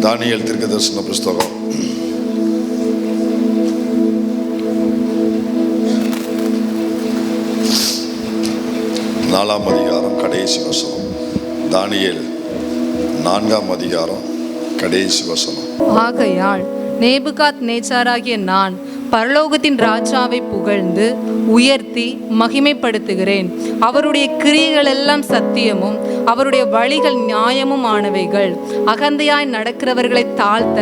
தானியேல் தீர்க்கதரிசன புஸ்தகம் 4ஆம் அதிகாரம் கடைசி வசனம். தானியேல் 4ஆம் அதிகாரம் கடைசி வசனம். ஆகையால் நேபுகாத் நேச்சாராகிய நான் பரலோகத்தின் ராஜாவை புகழ்ந்து உயர்த்தி மகிமைப்படுத்துகிறேன். அவருடைய கிரியைகள் எல்லாம் சத்தியமும் அவருடைய வழிகள் நியாயமும் ஆனவைகள். அகந்தையாய் நடக்கிறவர்களை தாழ்த்த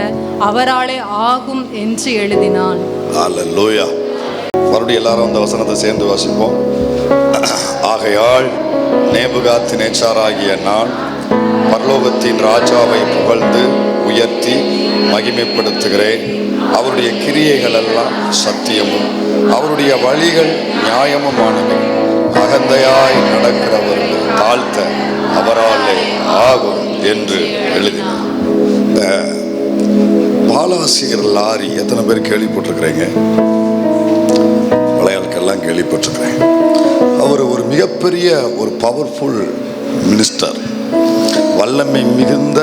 அவராலே ஆகும் என்று எழுதினான். அல்லேலூயா. மறுபடியும் எல்லாரும் அந்த வசனத்தை சேர்ந்து வாசிப்போம். ஆகையால் நேபுகாத் நேச்சாராகிய நான் பரலோகத்தின் ராஜாவை புகழ்ந்து உயர்த்தி மகிமைப்படுத்துகிறேன். அவருடைய கிரியைகள் எல்லாம் சத்தியமும் அவருடைய வழிகள் நியாயமுமானவை. அகந்தையாய் நடக்கிறவர்கள் தாழ்த்த அவராலே ஆகும் என்று எழுதினார். இந்த பாலாசியர் லாரி எத்தனை பேர் கேள்விப்பட்டிருக்கிறீங்க? மலையாளுக்கெல்லாம் கேள்விப்பட்டிருக்கிறேன். அவர் ஒரு மிகப்பெரிய ஒரு பவர்ஃபுல் மினிஸ்டர். வல்லமை மிகுந்த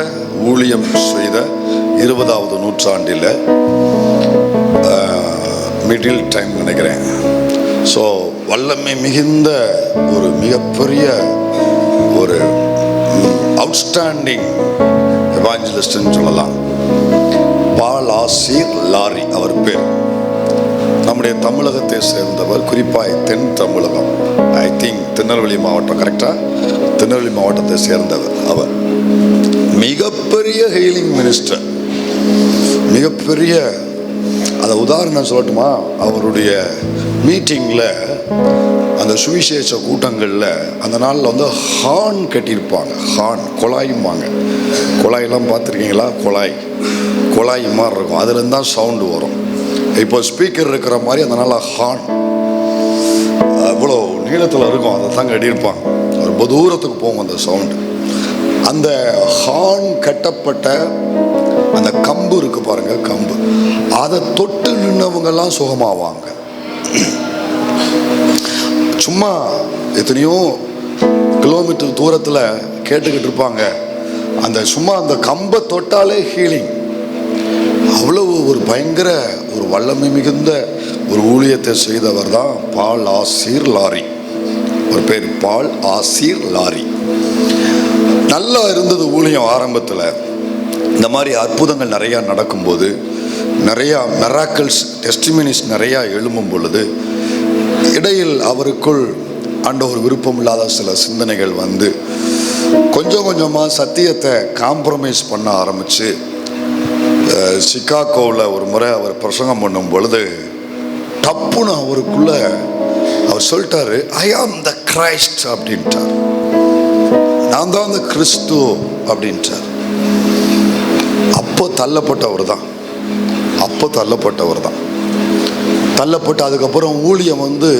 ஊழியம் செய்த 20வது நூற்றாண்டில் மிடில் டைம் நினைக்கிறேன். ஸோ வல்லமை மிகுந்த ஒரு மிகப்பெரிய ஒரு அவுட்ஸ்டாண்டிங் எவாஞ்சலிஸ்ட்னு சொல்லலாம். பாலாசிர் லாரி அவர் பேர். நம்முடைய தமிழகத்தை சேர்ந்தவர், குறிப்பாக தென் தமிழகம், ஐ திங்க் திருநெல்வேலி மாவட்டம், கரெக்டாக திருநெல்வேலி மாவட்டத்தை சேர்ந்தவர். அவர் மிகப்பெரிய ஹீலிங் மினிஸ்டர், மிகப்பெரிய. அதை உதாரணம் சொல்லட்டுமா? அவருடைய மீட்டிங்கில், அந்த சுவிசேஷ கூட்டங்களில் அந்த நாளில் வந்து ஹார்ன் கட்டியிருப்பாங்க. ஹார்ன் குழாயும்பாங்க. குழாயெல்லாம் பார்த்துருக்கீங்களா? குழாய் மாதிரி இருக்கும். அதுலேருந்து தான் சவுண்டு வரும். இப்போ ஸ்பீக்கர் இருக்கிற மாதிரி அந்த நாளில் ஹார்ன் இவ்வளோ நீளத்தில் இருக்கும். அதை தான் கட்டியிருப்பாங்க. ரொம்ப தூரத்துக்கு போகும் அந்த சவுண்டு. அந்த ஹார்ன் கட்டப்பட்ட அந்த கம்பு இருக்கு பாருங்க, கம்பு, அதை தொட்டு நின்னவங்கெல்லாம் சுகமாவாங்க. சும்மா எத்தனையோ கிலோமீட்டர் தூரத்தில் கேட்டுக்கிட்டு இருப்பாங்க. சும்மா அந்த கம்பை தொட்டாலே ஹீலிங். அவ்வளவு ஒரு பயங்கர ஒரு வல்லமை மிகுந்த ஒரு ஊழியத்தை செய்தவர் தான் பாலாசிர் லாரி. ஒரு பேர் பாலாசிர் லாரி. நல்லா இருந்தது ஊழியம். ஆரம்பத்தில் இந்த மாதிரி அற்புதங்கள் நிறையா நடக்கும்போது, நிறையா மிராக்கிள்ஸ் டெஸ்டிமனிஸ் நிறையா எழும்பும் பொழுது, இடையில் அவருக்குள் ஆண்டவர் விருப்பம் இல்லாத சில சிந்தனைகள் வந்து கொஞ்சம் கொஞ்சமாக சத்தியத்தை காம்ப்ரமைஸ் பண்ண ஆரம்பித்து, சிகாகோவில் ஒரு முறை அவர் பிரசங்கம் பண்ணும் பொழுது டப்புன்னு அவருக்குள்ள அவர் சொல்லிட்டாரு, ஐ ஆம் த கிரைஸ்ட் அப்படின்ட்டார். நான் தான் அந்த கிறிஸ்து அப்படின்ட்டார். அப்போ தள்ளப்பட்டவர் தான். தள்ளப்பட்டு அதுக்கப்புறம் ஊழியம் வந்து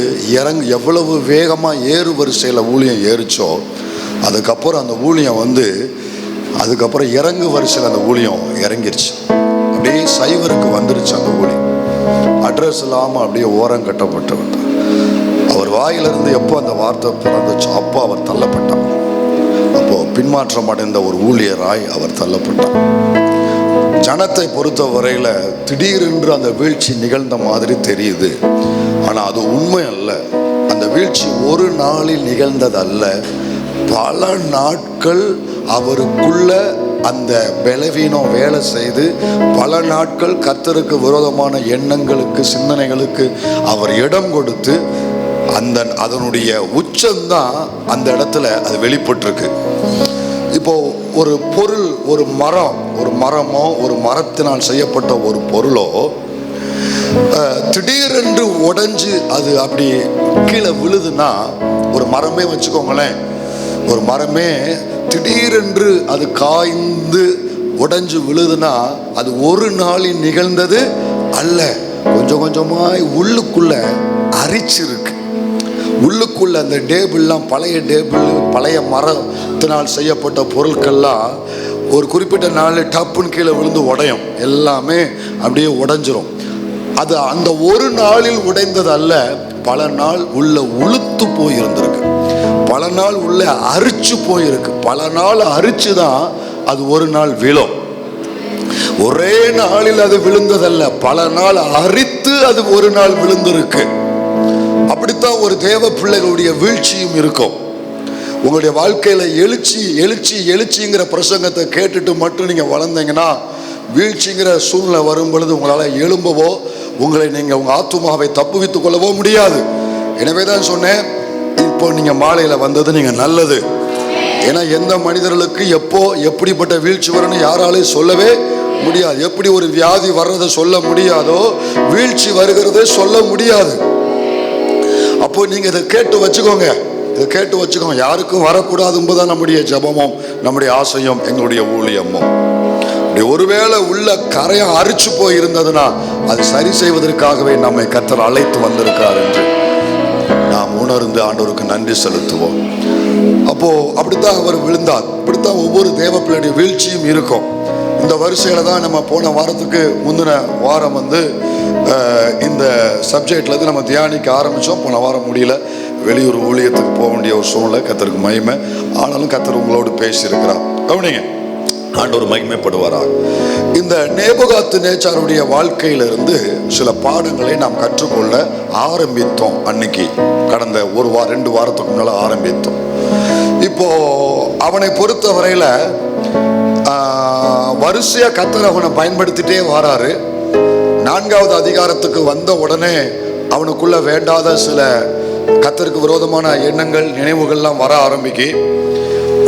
எவ்வளவு வேகமாக ஏறு வரிசையில் ஊழியம் ஏறிச்சோ, அதுக்கப்புறம் அந்த ஊழியம் வந்து அதுக்கப்புறம் இறங்கு வரிசையில் அந்த ஊழியம் இறங்கிருச்சு. அப்படியே சைவருக்கு வந்துருச்சு அந்த ஊழியம். அட்ரஸ் இல்லாமல் அப்படியே ஓரம் கட்டப்பட்டவர். அவர் வாயிலிருந்து எப்போ அந்த வார்த்தை பிறந்துச்சோ அப்போ அவர் தள்ளப்பட்டார். அப்போது பின்மாற்றம் அடைந்த ஒரு ஊழியராய் அவர் தள்ளப்பட்டார். ஜனத்தை பொறுத்த வரையில் திடீரென்று அந்த வீழ்ச்சி நிகழ்ந்த மாதிரி தெரியுது. ஆனால் அது உண்மை அல்ல. அந்த வீழ்ச்சி ஒரு நாளில் நிகழ்ந்தது அல்ல. பல நாட்கள் அவருக்குள்ள அந்த பலவீனம் வேலை செய்து, பல நாட்கள் கர்த்தருக்கு விரோதமான எண்ணங்களுக்கு, சிந்தனைகளுக்கு அவர் இடம் கொடுத்து, அதனுடைய உச்சம்தான் அந்த இடத்துல அது வெளிப்பட்டிருக்கு. இப்போ ஒரு பொருள், ஒரு மரமோ ஒரு மரத்தினால் செய்யப்பட்ட ஒரு பொருளோ திடீரென்று உடைஞ்சு அது அப்படி கீழே விழுதுன்னா, ஒரு மரமே வச்சுக்கோங்களேன், ஒரு மரமே திடீரென்று அது காய்ந்து உடைஞ்சு விழுதுன்னா அது ஒரு நாளில் நிகழ்ந்தது அல்ல. கொஞ்சம் கொஞ்சமாய் உள்ளுக்குள்ள அரிச்சிருக்கு. உள்ளுக்குள்ள அந்த டேபிள்லாம், பழைய டேபிள், பழைய மரத்தினால் செய்யப்பட்ட பொருட்கள்லாம் ஒரு குறிப்பிட்ட நாளில் டப்புன்னு கீழே விழுந்து உடையும். எல்லாமே அப்படியே உடைஞ்சிரும். அது அந்த ஒரு நாளில் உடைந்தது அல்ல, பல நாள் உள்ள உளுத்து போயிருந்திருக்கு, பல நாள் உள்ள அரிச்சு போயிருக்கு. பல நாள் அரிச்சு தான் அது ஒரு நாள் விழும். ஒரே நாளில் அது விழுந்ததல்ல, பல நாள் அரித்து அது ஒரு நாள் விழுந்திருக்கு. அப்படித்தான் ஒரு தேவ பிள்ளைகளுடைய வீழ்ச்சியும் இருக்கும். உங்களுடைய வாழ்க்கையில எழுச்சி எழுச்சி எழுச்சிங்கிற பிரசங்கத்தை கேட்டுட்டு மட்டும் நீங்க வளர்ந்தீங்கன்னா, வீழ்ச்சிங்கிற சூழ்நிலை வரும் பொழுது உங்களால் எழும்பவோ உங்களை நீங்க உங்க ஆத்துமாவை தப்புவித்துக் கொள்ளவோ முடியாது. எனவே தான் சொன்னேன், இப்போ நீங்க மாலையில வந்தது நீங்க நல்லது. ஏன்னா எந்த மனிதர்களுக்கு எப்போ எப்படிப்பட்ட வீழ்ச்சி வரும்னு யாராலையும் சொல்லவே முடியாது. எப்படி ஒரு வியாதி வர்றதை சொல்ல முடியாதோ, வீழ்ச்சி வருகிறதை சொல்ல முடியாது. அப்போ நீங்க இதை கேட்டு வச்சுக்கோங்க, இதை கேட்டு வச்சுக்கோங்க. யாருக்கும் வரக்கூடாது என்பதுதான் நம்முடைய ஜபமும் நம்முடைய ஆசையும் எங்களுடைய ஊழியமும். ஒருவேளை உள்ள கரையம் அரிச்சு போய் இருந்ததுன்னா அது சரி செய்வதற்காகவே நம்மை கர்த்தர் அழைத்து வந்திருக்கிறார் என்று நாம் உணர்ந்து ஆண்டவருக்கு நன்றி செலுத்துவோம். அப்போ அப்படித்தான் அவர் விழுந்தார். அப்படித்தான் ஒவ்வொரு தேவ பிள்ளையுடைய வீழ்ச்சியும் இருக்கும். இந்த வரிசையில தான் நம்ம போன வாரத்துக்கு முந்தின வாரம் இந்த சப்ஜெக்ட்ல இருந்து நம்ம தியானிக்க ஆரம்பிச்சோம். போன வாரம் முடியல, வெளியூர் ஊழியத்துக்கு போக வேண்டிய ஒரு சூழ்நிலை. கர்த்தருக்கு மகிமை. ஆனாலும் கர்த்தர் உங்களோடு பேசியிருக்கிறார். கவனிங்க, ஆண்டவர் மகிமைப்படுவாராக. இந்த நேபுகாத் நேச்சாருடைய வாழ்க்கையிலிருந்து சில பாடங்களை நாம் கற்றுக்கொள்ள ஆரம்பித்தோம். அன்னைக்கு கடந்த ஒரு வாரம் 2 வாரத்துக்கு முன்னால ஆரம்பித்தோம். இப்போ அவனை பொறுத்த வரையில வரிசையா கர்த்தர் அவனை பயன்படுத்திட்டே வராரு. 4வது அதிகாரத்துக்கு வந்த உடனே அவனுக்குள்ள வேண்டாத சில கர்த்தருக்கு விரோதமான எண்ணங்கள் நினைவுகள்லாம் வர ஆரம்பிக்கு.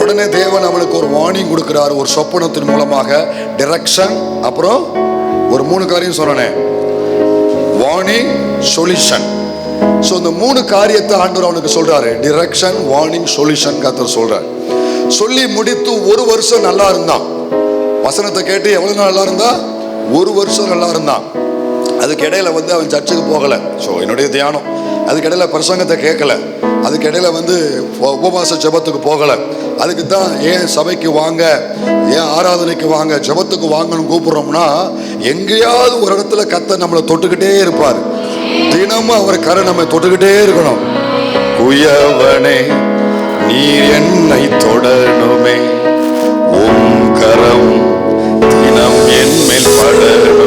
உடனே தேவன் அவனுக்கு ஒரு வார்னிங் கொடுக்கிறார், ஒரு சொப்பனத்தின் மூலமாக டிரெக்ஷன், அப்புறம் ஒரு 3 காரியம் சொன்னேன், வார்னிங், சொல்யூஷன். ஸோ இந்த 3 காரியத்தை ஆண்டவர் அவனுக்கு சொல்றாரு. டிரெக்ஷன், வார்னிங், சொல்யூஷன் கர்த்தர் சொல்றார். சொல்லி முடித்து 1 வருஷம் நல்லா இருந்தான். வசனத்தை கேட்டு எவ்வளவு நல்லா இருந்தா? 1 வருஷம் நல்லா இருந்தான். அதுக்கு இடையில அவன் சர்ச்சுக்கு போகல. ஸோ என்னுடைய தியானம் அதுக்கு இடையில பிரசங்கத்தை கேட்கல. அதுக்கு இடையில உபவாச ஜபத்துக்கு போகல. அதுக்கு தான் ஏன் சபைக்கு வாங்க, ஏன் ஆராதனைக்கு வாங்க, ஜபத்துக்கு வாங்கன்னு கூப்பிடுறோம்னா, எங்கேயாவது ஒரு இடத்துல கர்த்தர் நம்மளை தொட்டுக்கிட்டே இருப்பார். தினமும் அவர் கரை நம்ம தொட்டுக்கிட்டே இருக்கணும். குயவனே நீர் என்னை தொடணுமே, உம் கரம் தினம் என் மேல் படணும்.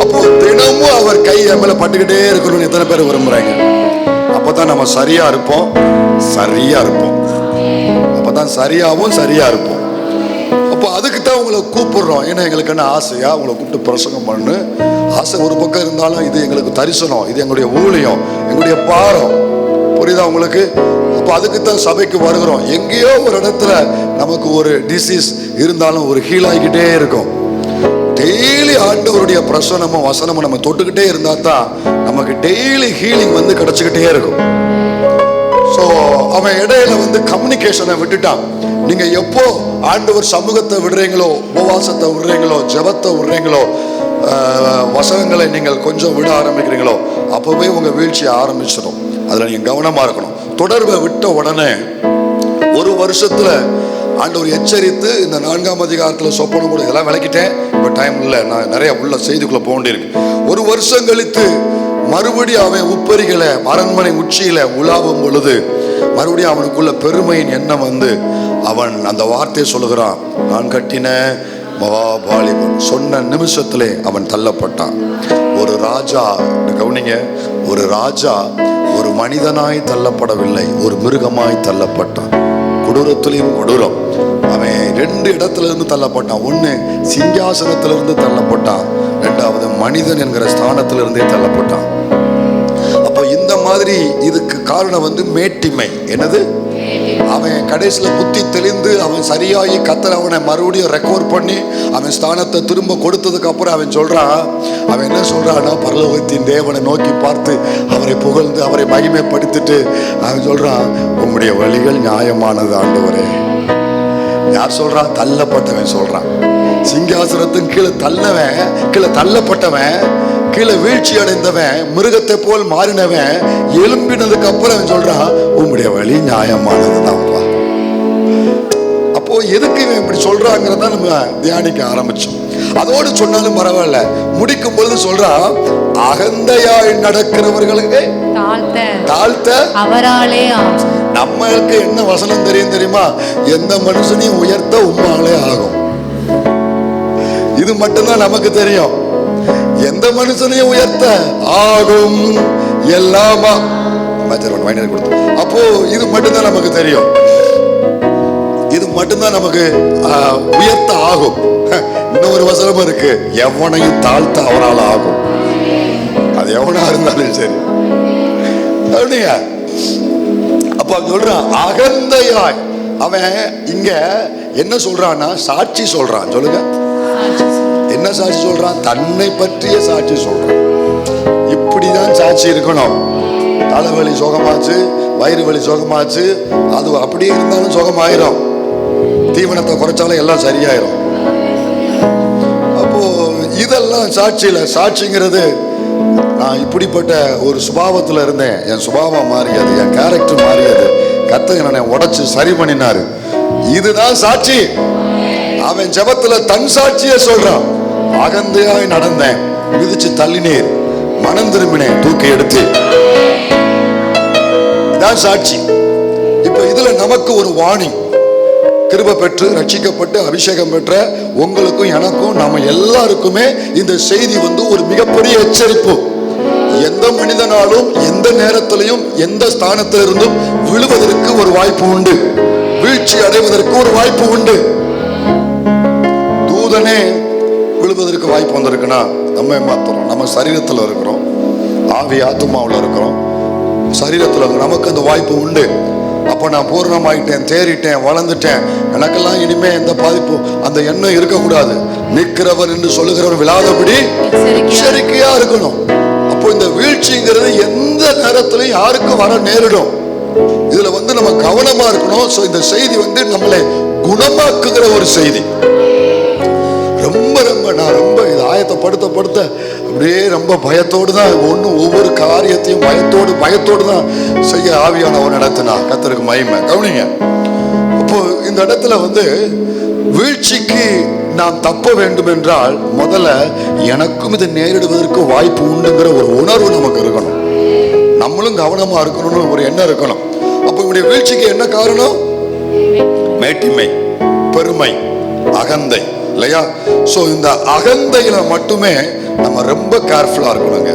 அப்போ தினமும் அவர் கை மேல பட்டுக்கிட்டே இருக்கணும்னு எத்தனை பேர் விரும்புறாங்க? அப்பதான் நம்ம சரியா இருப்போம், சரியா இருப்போம். அப்பதான் சரியா இருப்போம். அப்போ அதுக்கு தான் உங்களை கூப்பிடுறோம். ஏன்னா எங்களுக்கு என்ன ஆசையா உங்களை கூப்பிட்டு பிரசங்கம் பண்ணு. ஆசை ஒரு பக்கம் இருந்தாலும் இது எங்களுக்கு தரிசனம், இது எங்களுடைய ஊழியம், எங்களுடைய பாரம். புரியுதா உங்களுக்கு? அப்போ அதுக்கு தான் சபைக்கு வருகிறோம். எங்கேயோ ஒரு இடத்துல நமக்கு ஒரு டிசீஸ் இருந்தாலும் ஒரு ஹீல் ஆகிக்கிட்டே இருக்கும். டெய்லி ஆண்டவருடைய பிரசனமும் வசனமும் நம்ம தொட்டுக்கிட்டே இருந்தா தான் நமக்கு டெய்லி ஹீலிங் கிடைச்சுக்கிட்டே இருக்கும். ஸோ அவன் இடையில கம்யூனிகேஷனை விட்டுட்டான். நீங்க எப்போ ஆண்டவர் சமூகத்தை விடுறீங்களோ, உபவாசத்தை விடுறீங்களோ, ஜெபத்தை விடுறீங்களோ, வசனங்களை நீங்கள் கொஞ்சம் விட ஆரம்பிக்கிறீங்களோ, அப்பவே உங்க வீழ்ச்சி ஆரம்பிச்சிடும். அதுல நீங்க கவனமா இருக்கணும். தொடர்பை விட்ட உடனே 1 வருஷத்துல ஆண்டவர் எச்சரித்து இந்த 4ஆம் அதிகாரத்துல சொப்பனம் கூட இதெல்லாம் விளக்கிட்டேன். இப்போ டைம் இல்லை, நான் நிறைய உள்ள செய்திக்குள்ள போக வேண்டியிருக்கு. 1 வருஷம் கழித்து மறுபடியும் அவன் உப்பரிகள அரண்மனை உச்சியில உலாவும் பொழுது மறுபடியும் அவனுக்குள்ள பெருமையின் எண்ணம் அவன் அந்த வார்த்தையை சொல்லுகிறான், நான் கட்டின மகாபாலிபன். சொன்ன நிமிஷத்திலே அவன் தள்ளப்பட்டான். ஒரு ராஜா, கவனிங்க, ஒரு ராஜா ஒரு மனிதனாய் தள்ளப்படவில்லை, ஒரு மிருகமாய் தள்ளப்பட்டான். கொடூரத்திலையும் கொடூரம். அவன் 2 இடத்துல இருந்து தள்ளப்பட்டான். 1 சிங்காசனத்திலிருந்து தள்ளப்பட்டான், 2வது மனிதன் என்கிற ஸ்தானத்திலிருந்தே தள்ளப்பட்டான். அப்ப இந்த மாதிரி இதுக்கு காரணம் மேட்டிமை. என்னது? அவன் கடைசியில புத்தி தெளிந்து அவன் சரியாகி கர்த்தர் அவனை மறுபடியும் ரெக்கவர் பண்ணி அவன் ஸ்தானத்தை திரும்ப கொடுத்ததுக்கு அப்புறம் அவன் சொல்றான், அவன் என்ன சொல்றான்னா, பரலோகத்தின் தேவனை நோக்கி பார்த்து அவரை புகழ்ந்து அவரை மகிமைப்படுத்திட்டு அவன் சொல்றான், உம்முடைய வழிகள் நியாயமானது ஆண்டவரே. யார் சொல்றான்? தள்ளப்பட்டவன் சொல்றான். சிங்காசனத்தின் கீழே தள்ளப்பட்டவன், கீழே வீழ்ச்சி அடைந்தவன், மிருகத்தை போல் மாறினவன் எழும்பினதுக்கு அப்புறம் அவன் சொல்றான், உம்முடைய வழி நியாயமானதுதான்ப்பா. அப்போ எதுக்கு இவன் இப்படி சொல்றாங்கிறத நம்ம தியானிக்க ஆரம்பிச்சோம். அதோடு சொன்னாலும் பரவாயில்ல, முடிக்கும் பொழுது சொல்றான், அகந்தையாய் நடக்கிறவர்களுக்கு தாழ்த்த அவராலே. நம்மளுக்கு என்ன வசனம் தெரியுமா? எந்த மனுஷனையும் உயர்த்த உம்மாலே ஆகும். இது மட்டும்தான் நமக்கு தெரியும். எந்த மனுஷனையும் உயர்த்த ஆகும் எல்லாமா. அப்போ இது மட்டும்தான் நமக்கு தெரியும். இது மட்டும்தான் நமக்கு உயர்த்த ஆகும். இன்னொரு வசனம் இருக்கு, எவனையும் தாழ்த்த அவனால் ஆகும். அது எவனா இருந்தாலும் சரி. அப்படியா? அப்ப சொல்றான் அகந்தையாய். அவன் இங்க என்ன சொல்றான்னா சாட்சி சொல்றான். சொல்லுங்க, என்ன சாட்சி சொல்றான்? தன்னை பற்றிய சாட்சி சொல்றான். இப்படிதான் சாட்சி இருக்கணும். தலைவலி சுகமாச்சு, வயிறு வலி சுகமாச்சு, அது அப்படியே இருந்தாலும் சுகமாயிரும். தீவனத்தை குறைச்சாலும் எல்லாம் சரியாயிரும். அப்போ இதெல்லாம் சாட்சி இல்லை. சாட்சிங்கிறது நான் இப்படிப்பட்ட ஒரு சுபாவத்தில் இருந்தேன், என் சுபாவம் மாறியது, என் கேரக்டர் மாறியது, கர்த்தர் என்னை உடைச்சு சரி பண்ணினாரு, இதுதான் சாட்சி. அவன் ஜெபத்துல தன் சாட்சியை சொல்றான். அகந்தையாய் நடந்தேன், மிதிச்சு தள்ளினீர், மனம் திரும்பினேன், தூக்கி எடுத்து. இதான் சாட்சி. இப்ப இதுல நமக்கு ஒரு வார்னிங். கிருபை பெற்று ரட்சிக்கப்பட்டு அபிஷேகம் பெற்ற உங்களுக்கும் எனக்கும் நம்ம எல்லாருக்குமே இந்த செய்தி ஒரு மிகப்பெரிய எச்சரிப்பு. எந்த மனிதனாலும் எந்த நேரத்திலையும் எந்த ஸ்தானத்திலிருந்தும் விழுவதற்கு ஒரு வாய்ப்பு உண்டு, வீழ்ச்சி அடைவதற்கு ஒரு வாய்ப்பு உண்டு. தூதனே விழுவதற்கு வாய்ப்பு வந்திருக்குன்னா நம்ம மாத்திரம் நம்ம சரீரத்தில் இருக்கிறோம், ஆவி ஆத்துமாவில் இருக்கிறோம், சரீரத்தில் நமக்கு அந்த வாய்ப்பு உண்டு. அப்போ நான் பூர்ணமாயிட்டேன், தேறிட்டேன், வளர்ந்துட்டேன், எனக்கெல்லாம் இனிமே எந்த பாதிப்பும் அந்த எண்ணம் இருக்கக்கூடாது. நிற்கிறவர் என்று சொல்லுகிறவர் விழாதபடி எச்சரிக்கையா இருக்கணும். அப்போ இந்த வீழ்ச்சிங்கிறது எந்த நேரத்திலையும் யாருக்கும் வர நேரிடும். இதுல நம்ம கவனமா இருக்கணும். ஸோ இந்த செய்தி நம்மளை குணமாக்குகிற ஒரு செய்தி. ரொம்ப ரொம்ப நான் ரொம்ப இது ஆயத்தப்படுத்த அப்படியே ரொம்ப பயத்தோடு தான் ஒவ்வொரு காரியத்தையும் பயத்தோடு தான் செய்ய ஆவியானவர் நடத்தினா. கர்த்தருக்கு மகிமை. கவனிங்க, அப்போ இந்த இடத்துல வீழ்ச்சிக்கு நாம் தப்ப வேண்டும் என்றால் முதல்ல எனக்கும் இது நேரிடுவதற்கு வாய்ப்பு உண்டுங்கிற ஒரு உணர்வு நமக்கு இருக்கணும். நம்மளும் கவனமா இருக்கணும்னு ஒரு எண்ணம் இருக்கணும். அப்போ இவருடைய வீழ்ச்சிக்கு என்ன காரணம்? மேட்டிமை, பெருமை, அகந்தை, இல்லையா? சோ இந்த அகந்தையில மட்டுமே நம்ம ரொம்ப கேர்ஃபுல்லா இருக்கணுங்க.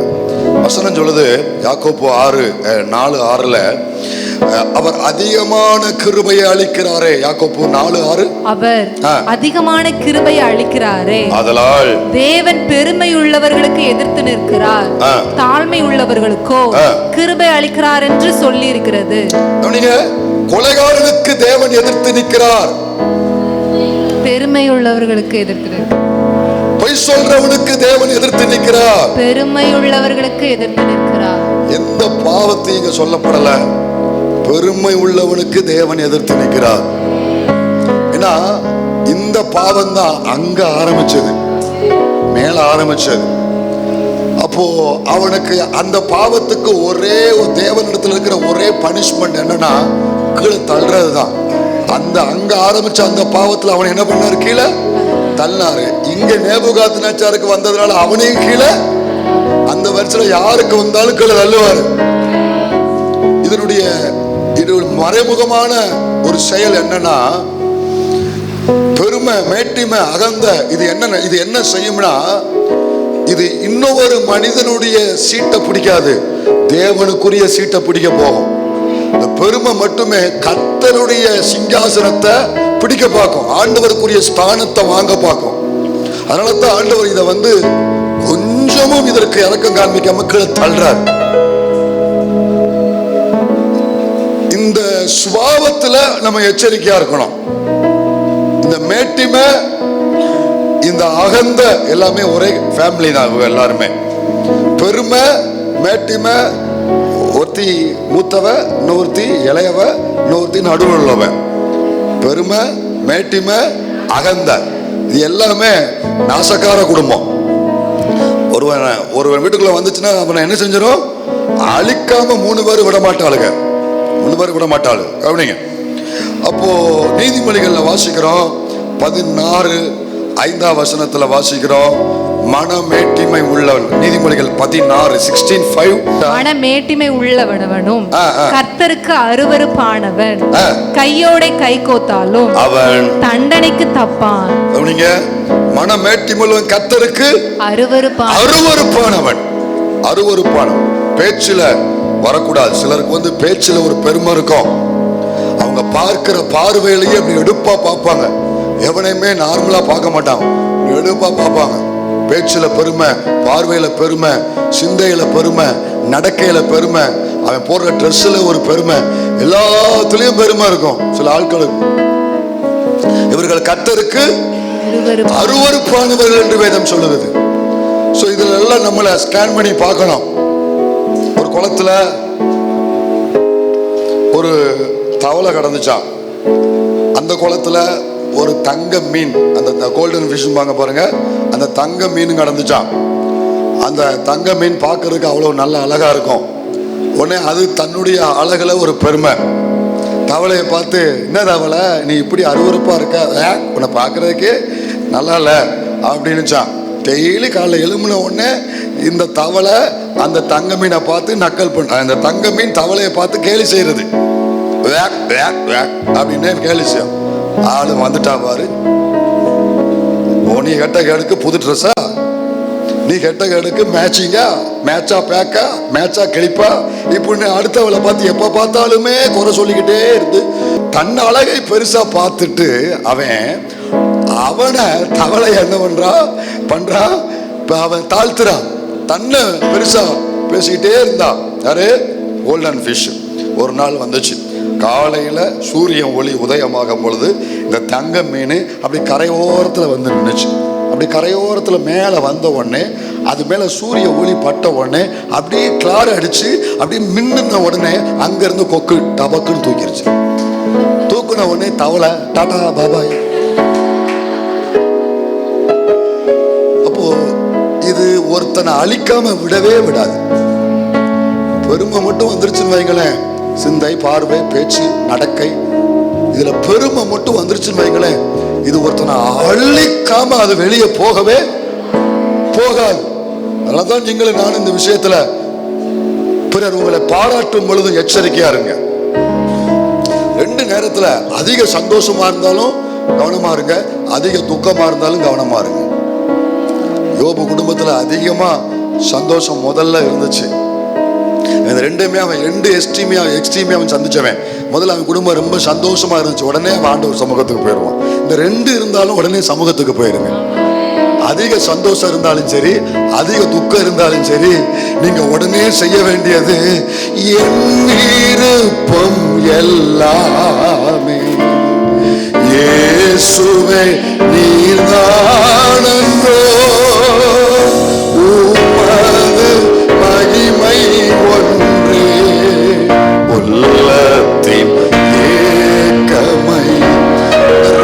வசனம் சொல்லுது, யாக்கோபு 4:6 அவர் அதிகமான கிருபையை அளிக்கிறாரே. யாக்கோபு 4:6 அவர் அதிகமான கிருபையை அளிக்கிறாரே, அதனால் தேவன் பெருமை உள்ளவர்களுக்கு எதிர்த்து நிற்கிறார், தாழ்மை உள்ளவர்களுக்கோ கிருபை அளிக்கிறார் என்று சொல்லி இருக்கிறது. கொலைகாரனுக்கு தேவன் எதிர்த்து நிற்கிறார், பெருமை உள்ளவர்களுக்கு எதிர்த்து நிற்கிறார். பொய் சொல்றவனுக்கு தேவன் எதிர்த்து நிற்கிறார், பெருமை உள்ளவர்களுக்கு எதிர்த்து நிற்கிறார். எந்த பாவத்தை இங்க சொல்லப்படல, பெருமை உள்ளவனுக்கு தேவன் எதிர்த்து நிற்கிறார். ஏன்னா இந்த பாவம் தான் அங்க ஆரம்பிச்சது, மேல ஆரம்பிச்சது. அப்போ அவனுக்கு அந்த பாவத்துக்கு ஒரே தேவனிடத்தில் இருக்கிற ஒரே பனிஷ்மெண்ட் என்னன்னா கீழே தள்ளுறதுதான். அந்த அங்க ஆரம்பிச்ச அந்த பாவத்துல அவன் என்ன பண்ணாரு? கீழே தள்ளினாரு. இங்க நேபுகாத்நேச்சாருக்கு வந்ததுனால அவனையும் கீழே, அந்த வருஷத்துல யாருக்கு வந்தாலும் கீழே தள்ளுவாரு. இது மறைமுகமான ஒரு செயல் என்னன்னா பெருமை, மேட்டிமை, அகந்த. இது என்ன செய்யும்னா இது இன்னொரு மனிதனுடைய சீட்டை பிடிக்காது, தேவனுக்குரிய சீட்டை பிடிக்க போகும். இந்த பெருமை மட்டுமே கர்த்தருடைய சிங்காசனத்தை பிடிக்க பார்க்கும், ஆண்டவருக்குரிய ஸ்தானத்தை வாங்க பார்க்கும். அதனால தான் ஆண்டவர் இதை கொஞ்சமும் இதற்கு இறக்கம் காண்பிக்காம கீழே தள்ளுறார். இந்த சுபாவத்துல நம்ம எச்சரிக்கையா இருக்கணும். இந்த மேட்டிமை, இந்த அகந்த எல்லாமே ஒரே ஃபேமிலி தான். எல்லாருமே பெருமை, மேட்டிமை, ஒருத்தி மூத்தவ, இன்னொருத்தி இளையவ, இன்னொருத்தி நடுவில் உள்ளவன். பெருமை, மேட்டிமை, அகந்த, இது எல்லாமே நாசக்கார குடும்பம். ஒருவன் வீட்டுக்குள்ள வந்துச்சுன்னா அவனை என்ன செஞ்சிடும்? அழிக்காம 3 பேர் விட மாட்டாளுங்க, 3 பேர் விட மாட்டாளு. கவனிங்க, அப்போ நீதிமொழிகள்ல வாசிக்கிறோம் 16:5 வாசிக்கிறோம், மனமேட்டிமை உள்ளவன். நீதிமொழிகள் 16:5 மனமேட்டிமை உள்ளவனும் கர்த்தருக்கு அருவருப்பானவன், கையோட கை கோத்தாலும் அவன் தண்டனைக்கு தப்பான். மனமேட்டிமுள்ளவன் கர்த்தருக்கு அருவருப்பானவன். அருவருப்பானவன் பேச்சுல வரக்கூடாது. சிலருக்கு பேச்சுல ஒரு பெருமை இருக்கும். அவங்க பார்க்கிற பார்வையிலேயே அப்படி எடுப்பா பார்ப்பாங்க. எவனையுமே நார்மலா பார்க்க மாட்டாங்க, எடுப்பா பார்ப்பாங்க. பேச்சுல பெருமை, பார்வையில பெருமை, சிந்தையில பெருமை, நடக்கையில பெருமை, அவன் போடுற ட்ரெஸ்ல ஒரு பெருமை, எல்லாத்துலயும் பெருமை இருக்கும் சில ஆட்களுக்கு. இவர்கள் கர்த்தருக்கு அருவருப்பானவர்கள் என்று வேதம் சொல்லுகிறது. சோ இதுல எல்லாம் நம்மளை ஸ்கேன் பண்ணி பார்க்கணும். ஒரு குளத்துல ஒரு தவளை கடந்துச்சான். அந்த குளத்துல ஒரு தங்க மீன், அந்த கோல்டன் ஃபிஷ் பாருங்க, அந்த தங்க மீன் கடந்துச்சான். அந்த தங்க மீன் பார்க்கறதுக்கு அவ்வளவு நல்ல அழகா இருக்கும். உடனே அது தன்னுடைய அழகுல ஒரு பெருமை. தவளையை பார்த்து, என்ன தவளை நீ இப்படி அருவருப்பா இருக்க, உன்னை பார்க்கறதுக்கே நல்லா இல்லை அப்படின்னுச்சான். டெய்லி காலைல எழும்பின உடனே இந்த தவளை அந்த தங்க மீனை பார்த்து நக்கல் பண்ண, அந்த தங்க மீன் தவளையை பார்த்து கேலி செய்யறது, அப்படின்னு கேலி செய்யும். ஆளு வந்துட்டா பாரு, நீ கெட்ட கேடுக்கு புது ட்ரெஸ்ஸா, நீ கெட்ட கேடுக்கு மேட்சிங்கா, மேட்சா பேக்கா, மேட்சா கிழிப்பா, இப்படின்னு அடுத்தவளை பார்த்து எப்ப பார்த்தாலுமே குறை சொல்லிக்கிட்டே இருந்து தன் அழகை பெருசா பார்த்துட்டு அவனை தவளை என்ன பண்றான், அவன் தாழ்த்துறான், தன்னை பெருசா பேசிக்கிட்டே இருந்தான். யாரு? Golden fish. ஒரு நாள் வந்துச்சு, காலையில சூரியன் ஒளி உதயமாகும் பொழுது இந்த தங்க மீன் அப்படி கரையோரத்துல நின்னுச்சு. அப்படி கரையோரத்துல மேல வந்த உடனே அது மேல சூரிய ஒளி பட்ட உடனே அப்படியே கிளார் அடிச்சு அப்படியே மின்னுன உடனே அங்க இருந்து கொக்கு டபக்குன்னு தூக்கிருச்சு. தூக்குன உடனே தவளை டாடா பாபாய். அப்போ இது ஒருத்தனை அழிக்காம விடவே விடாது. பெருமை மட்டும் வந்துருச்சுன்னு வைங்களேன், சிந்தை, பார்வை, பேச்சு, நடக்கை, இதுல பெருமை மட்டும் வந்துருச்சுன்னு வைங்களேன், இது ஒருத்தனை அழிக்காம அது வெளியே போகவே போகாது. அதனாலதான் நீங்களும் நான் இந்த விஷயத்துல பிறர் உங்களை பாராட்டும் பொழுது எச்சரிக்கையா இருங்க. ரெண்டு நேரத்துல அதிக சந்தோஷமா இருந்தாலும் கவனமா இருங்க, அதிக துக்கமா இருந்தாலும் கவனமா இருங்க. யோபு குடும்பத்துல அதிகமா சந்தோஷம் முதல்ல இருந்துச்சு. இந்த ரெண்டுமே அவன் ரெண்டு எக்ஸ்ட்ரீமே அவன் சந்திச்சவன். முதல்ல அவன் குடும்பம் ரொம்ப சந்தோஷமா இருந்துச்சு, உடனே அவன் ஆண்டவர் சமூகத்துக்கு போயிடுவான். இந்த ரெண்டு இருந்தாலும் உடனே சமூகத்துக்கு போயிருங்க. அதிக சந்தோஷம் இருந்தாலும் சரி, அதிக துக்கம் இருந்தாலும் சரி, நீங்க உடனே செய்ய வேண்டியது, என் விருப்பம் எல்லாமே இயேசுவே நீர்தானன்றோ, உமது மகிமை ஒன்றே உள்ளத்தின் ஏக்கமை.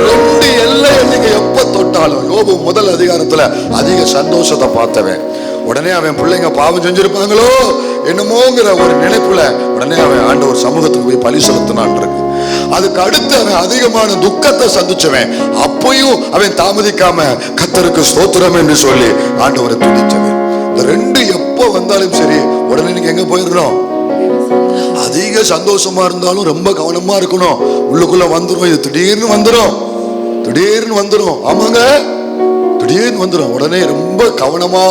ரெண்டு எல்லை நீங்க எப்ப தொட்டாலும், யோபு முதல் அதிகாரத்துல அதிக சந்தோஷத்தை பார்த்தவன், உடனே அவன் பிள்ளைங்க பாவம் செஞ்சிருப்பாங்களோ என்னமோங்கிற ஒரு நினைப்புல உடனே அவன் ஆண்டவர் சமூகத்துக்கு போய் பலி செலுத்தினான் இருக்கு. அதுக்கு அடுத்து அவன் அதிகமான துக்கத்தை சந்திச்சவன், அப்பயும் அவன் தாமதிக்காம கர்த்தருக்கு ஸ்தோத்திரம் என்று சொல்லி ஆண்டவரை துதிச்சவன். இந்த ரெண்டு எப்போ வந்தாலும் சரி உடனே நீங்க எங்க போயிடணும். அதிக சந்தோஷமா இருந்தாலும் ரொம்ப கவனமா இருக்கணும். உள்ளுக்குள்ள வந்துடும், இது திடீர்னு வந்துடும். ஆமாங்க, திடீர்னு வந்துடும். உடனே ரொம்ப கவனமா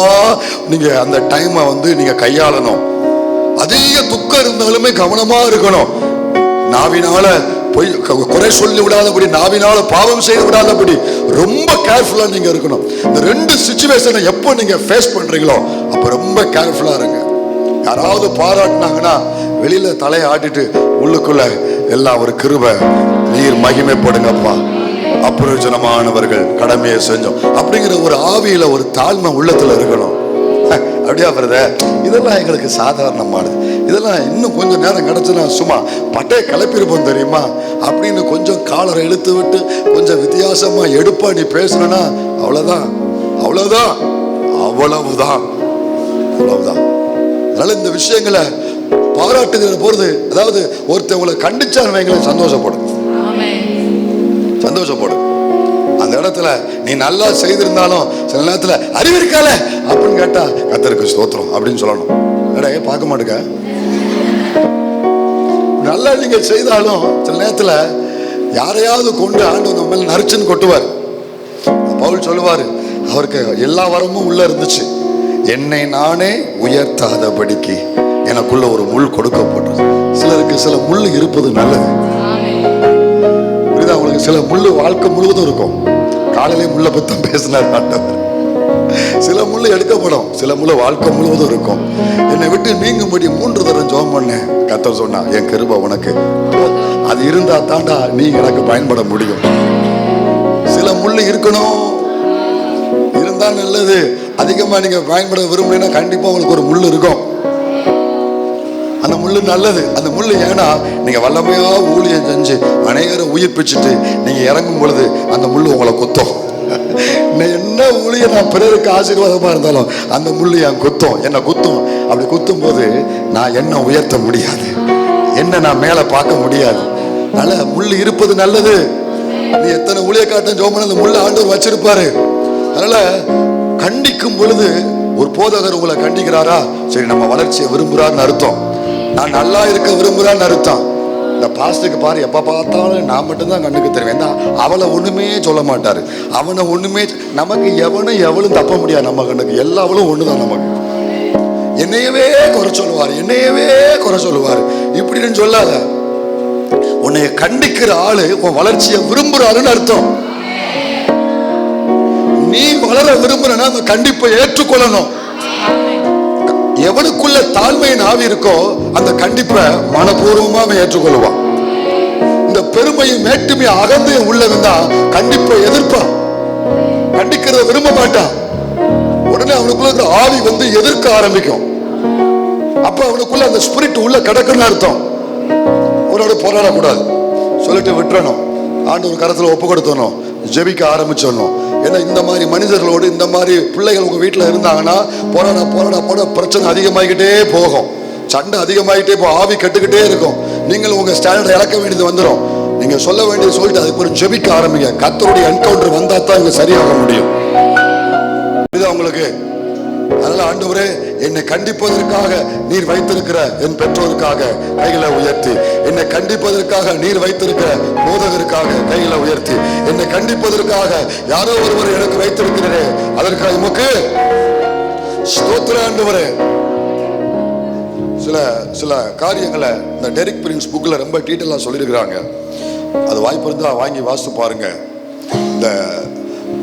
நீங்க அந்த டைமை நீங்க கையாளணும். அதிக துக்கம் இருந்தாலுமே கவனமா இருக்கணும். நாவினால போய் குறை சொல்லி விடாதபடி, நாவினால பாவம் செய்து விடாதபடி ரொம்ப கேர்ஃபுல்லா நீங்க இருக்கணும். இந்த ரெண்டு சிச்சுவேஷனை எப்போ நீங்க ஃபேஸ் பண்றீங்களோ அப்ப ரொம்ப கேர்ஃபுல்லா இருங்க. யாராவது பாராட்டினாங்கன்னா வெளியில தலையை ஆட்டிட்டு உள்ளுக்குள்ள எல்லாம் ஒரு கிருபை, நீர் மகிமைப்படுங்கப்பா, அப்பிரயோஜனமானவர்கள் கடமையை செஞ்சோம் அப்படிங்கிற ஒரு ஆவியில ஒரு தாழ்மை உள்ளத்துல இருக்கணும். அப்படியா பிரதர், இதெல்லாம் எங்களுக்கு சாதாரணமானது, இதெல்லாம் இன்னும் கொஞ்சம் நேரம் கிடைச்சுன்னா சும்மா பட்டையை கிளப்பிருப்போம் தெரியுமா அப்படின்னு கொஞ்சம் காலரை இழுத்து விட்டு கொஞ்சம் வித்தியாசமா எடுப்பா நீ பேசணும்னா அவ்வளவுதான். அதனால இந்த விஷயங்களை பாராட்டுகிற போறது, அதாவது ஒருத்தவங்களை கண்டிச்சான்னு வைங்கள சந்தோஷப்படும். அந்த இடத்துல நீ நல்லா செய்திருந்தாலும் சில நேரத்துல அறிவு இருக்கால அப்படின்னு கேட்டா கர்த்தருக்கு ஸ்தோத்திரம் அப்படின்னு சொல்லணும். பார்க்க மாட்டேங்க, நல்லா நீங்க செய்தாலும் சில நேரத்துல யாரையாவது கொண்டு ஆண்டவர் நம்ம மேல நரிச்சுன்னு கொட்டுவார். பவுல் சொல்லுவாரு, அவருக்கு எல்லா வரமும் உள்ள இருந்துச்சு. என்னை நானே உயர்த்தாதபடிக்கு எனக்குள்ள ஒரு முள் கொடுக்கப்பட்டது. சிலருக்கு சில முள் இருப்பது நல்லது. புரியுதா உங்களுக்கு? சில முள் வாழ்க்கை முழுவதும் இருக்கும். காலையிலே முள்ள பத்தி பேசினார் ஆண்டவர். சில முள்ளு எடுக்கப்படும், சில முள்ளு வாழ்க்கை முழுவதும் இருக்கும். என்னை விட்டு நீங்கும்படி 3 தடவை ஜெபம் பண்ணேன். கர்த்தர் சொன்னா, என் கிருபை உனக்கு அது இருந்தா தாண்டா நீ எனக்கு பயன்பட முடியும். சில முள்ளு இருக்கணும், இருந்தா நல்லது. அதிகமா நீங்க பயன்பட விரும்புனா கண்டிப்பா உங்களுக்கு ஒரு முள்ளு இருக்கும். அந்த முள்ளு நல்லது. அந்த முள்ளு ஏன்னா நீங்க வல்லமையா ஊழியம் செஞ்சு அநேகரை உயிர்ப்பிச்சுட்டு நீங்க இறங்கும் பொழுது அந்த முள்ளு உங்களை குத்தும். என்ன ஊழிய நான் பிறருக்கு ஆசீர்வாதமா இருந்தாலும் அந்த முள்ளு என் குத்தும், என்ன குத்தும். அப்படி குத்தும் போது நான் என்ன உயர்த்த முடியாது, என்ன நான் மேல பார்க்க முடியாது. அதனால முள்ளு இருப்பது நல்லது. நீ எத்தனை ஊழியக்காரன் ஜெபம் பண்ண அந்த முள்ளு ஆண்டவர் வச்சிருப்பாரு. அதனால கண்டிக்கும் பொழுது ஒரு போதகர் உங்களை கண்டிக்கிறாரா, சரி நம்ம வளர்ச்சியை விரும்புறான்னு அர்த்தம். நான் நல்லா இருக்க விரும்புறான்னு அர்த்தம். இந்த பாஸ்டருக்கு பாரு, எப்ப பார்த்தாலும் நான் மட்டும்தான் கண்ணுக்கு தெரிவேன். அவளை ஒண்ணுமே சொல்ல மாட்டாரு, அவனை ஒண்ணுமே. நமக்கு எவனும் எவளும் தப்ப முடியாது. நம்ம கண்ணுக்கு எல்லாவளும் ஒண்ணுதான். நமக்கு என்னையவே குறை சொல்லுவாரு, என்னையவே குறை சொல்லுவாரு இப்படின்னு சொல்லாத. உன்னைய கண்டிக்கிற ஆளு உன் வளர்ச்சியை விரும்புறாருன்னு அர்த்தம். நீ வளர விரும்புறனா அந்த கண்டிப்பை ஏற்றுக்கொள்ளணும். எவனுக்குள்ள தாழ்மையின் ஆவி இருக்கோ அந்த கண்டிப்பை மனப்பூர்வமா அவன் ஏற்றுக்கொள்வான். இந்த பெருமையும் மேட்டுமையும் அகந்தையும் உள்ளவன் தான் கண்டிப்பை எதிர்ப்பான், கண்டிக்கிறத விரும்ப மாட்டான். உடனே அவனுக்குள்ள ஆவி வந்து எதிர்க்க ஆரம்பிக்கும். அப்ப அவனுக்குள்ள அந்த ஸ்பிரிட் உள்ள கிடக்குன்னு அர்த்தம். ஒரு போராடக்கூடாது, சொல்லிட்டு விட்டுறணும், ஆண்டவர் கரத்துல ஒப்பு கொடுத்தணும், ஜெபிக்க ஆரம்பிச்சிடணும். ஏன்னா இந்த மாதிரி மனிதர்களோடு இந்த மாதிரி பிள்ளைகள் உங்க வீட்டில் இருந்தாங்கன்னா போராட பிரச்சனை அதிகமாகிக்கிட்டே போகும், சண்டை அதிகமாகிட்டே போகும், ஆவி கட்டுக்கிட்டே இருக்கும். நீங்கள் உங்க ஸ்டாண்டர்ட் இழக்க வேண்டியது வந்துடும். நீங்க சொல்ல வேண்டியது சொல்லிட்டு அதுக்கு ஒரு ஜெபிக்க ஆரம்பிங்க. கர்த்தருடைய என்கவுண்டர் வந்தா தான் இங்க சரியாக முடியும். உங்களுக்கு அதனால ஆண்டவரே, என்னை கண்டிப்பதற்காக நீர் வைத்திருக்கிற என் பெற்றோருக்காக கைகளை உயர்த்தி, என்னை கண்டிப்பதற்காக நீர் வைத்திருக்கிற போதகருக்காக கைகளை உயர்த்தி, என்னை கண்டிப்பதற்காக யாரோ ஒருவர் எனக்கு வைத்திருக்கிறே அதற்காக உமக்கு ஸ்தோத்திரம் ஆண்டவரே. சில காரியங்களை இந்த டெரிக் பிரின்ஸ் புக்ல ரொம்ப டீட்டெயிலா சொல்லியிருக்கிறாங்க. அது வாய்ப்பு இருந்தா வாங்கி வாசித்து பாருங்க. இந்த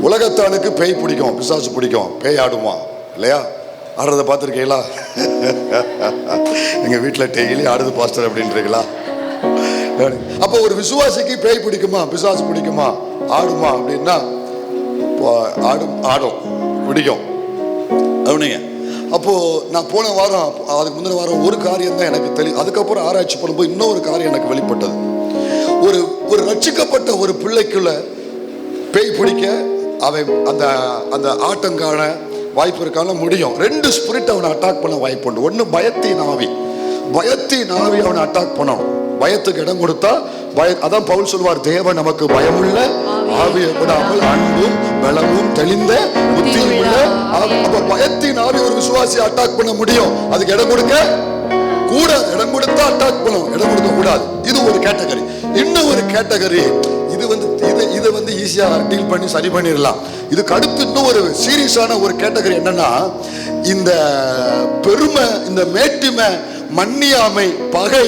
உலகத்தானுக்கு பேய் பிடிக்கும், பிசாசு பிடிக்கும், பேய் ஆடுவான் இல்லையா? ஆடுறத பார்த்துருக்கீங்களா? எங்க வீட்டுல டெய்லி ஆடுது பாஸ்டர் அப்படின்றீங்களா? அப்போ ஒரு விசுவாசிக்கு பேய் பிடிக்குமா, பிசாசு பிடிக்குமா, ஆடுமா அப்படின்னா ஆடும் பிடிக்கும் அப்படிங்க. அப்போ நான் போன வாரம், அதுக்கு முந்தின வாரம் ஒரு காரியம் தான் எனக்கு தெரியும். அதுக்கப்புறம் ஆராய்ச்சி பண்ணும்போது இன்னொரு காரியம் எனக்கு வெளிப்பட்டது. ஒரு ரட்சிக்கப்பட்ட ஒரு பிள்ளைக்குள்ள பேய் பிடிக்க அவன் அந்த ஆட்டங்கான வாய்ப்பு இருக்கான முடியும். 2 ஸ்பிரிட் அவனை அட்டாக் பண்ண வாய்ப்பு உண்டு. ஒன்று பயத்தின் ஆவி அவனை அட்டாக் பண்ணணும். பயத்துக்கு இடம் கொடுத்தா அதான் பவுல் சொல்வார், தேவன் நமக்கு பயமுள்ள ஆவியை கொடாமல் அன்பும் பலமும் தெளிந்த புத்தியும் உள்ள. பயத்தின் ஆவி ஒரு விசுவாசி அட்டாக் பண்ண முடியும். அதுக்கு இடம் கொடுக்க கூடாது. இடம் கொடுத்தா அட்டாக் பண்ணும், இடம் கொடுக்க கூடாது. இது ஒரு கேட்டகரி. இன்னும் ஒரு கேட்டகரி, இதை வந்து ஈஸியா டீல் பண்ணி சரி பண்ணிடலாம். இதுக்கு அடுத்து இன்னும் ஒரு சீரியஸான ஒரு கேட்டகரி என்னன்னா, இந்த பெருமை, இந்த மேட்டிமை, மன்னியாமை, பகை,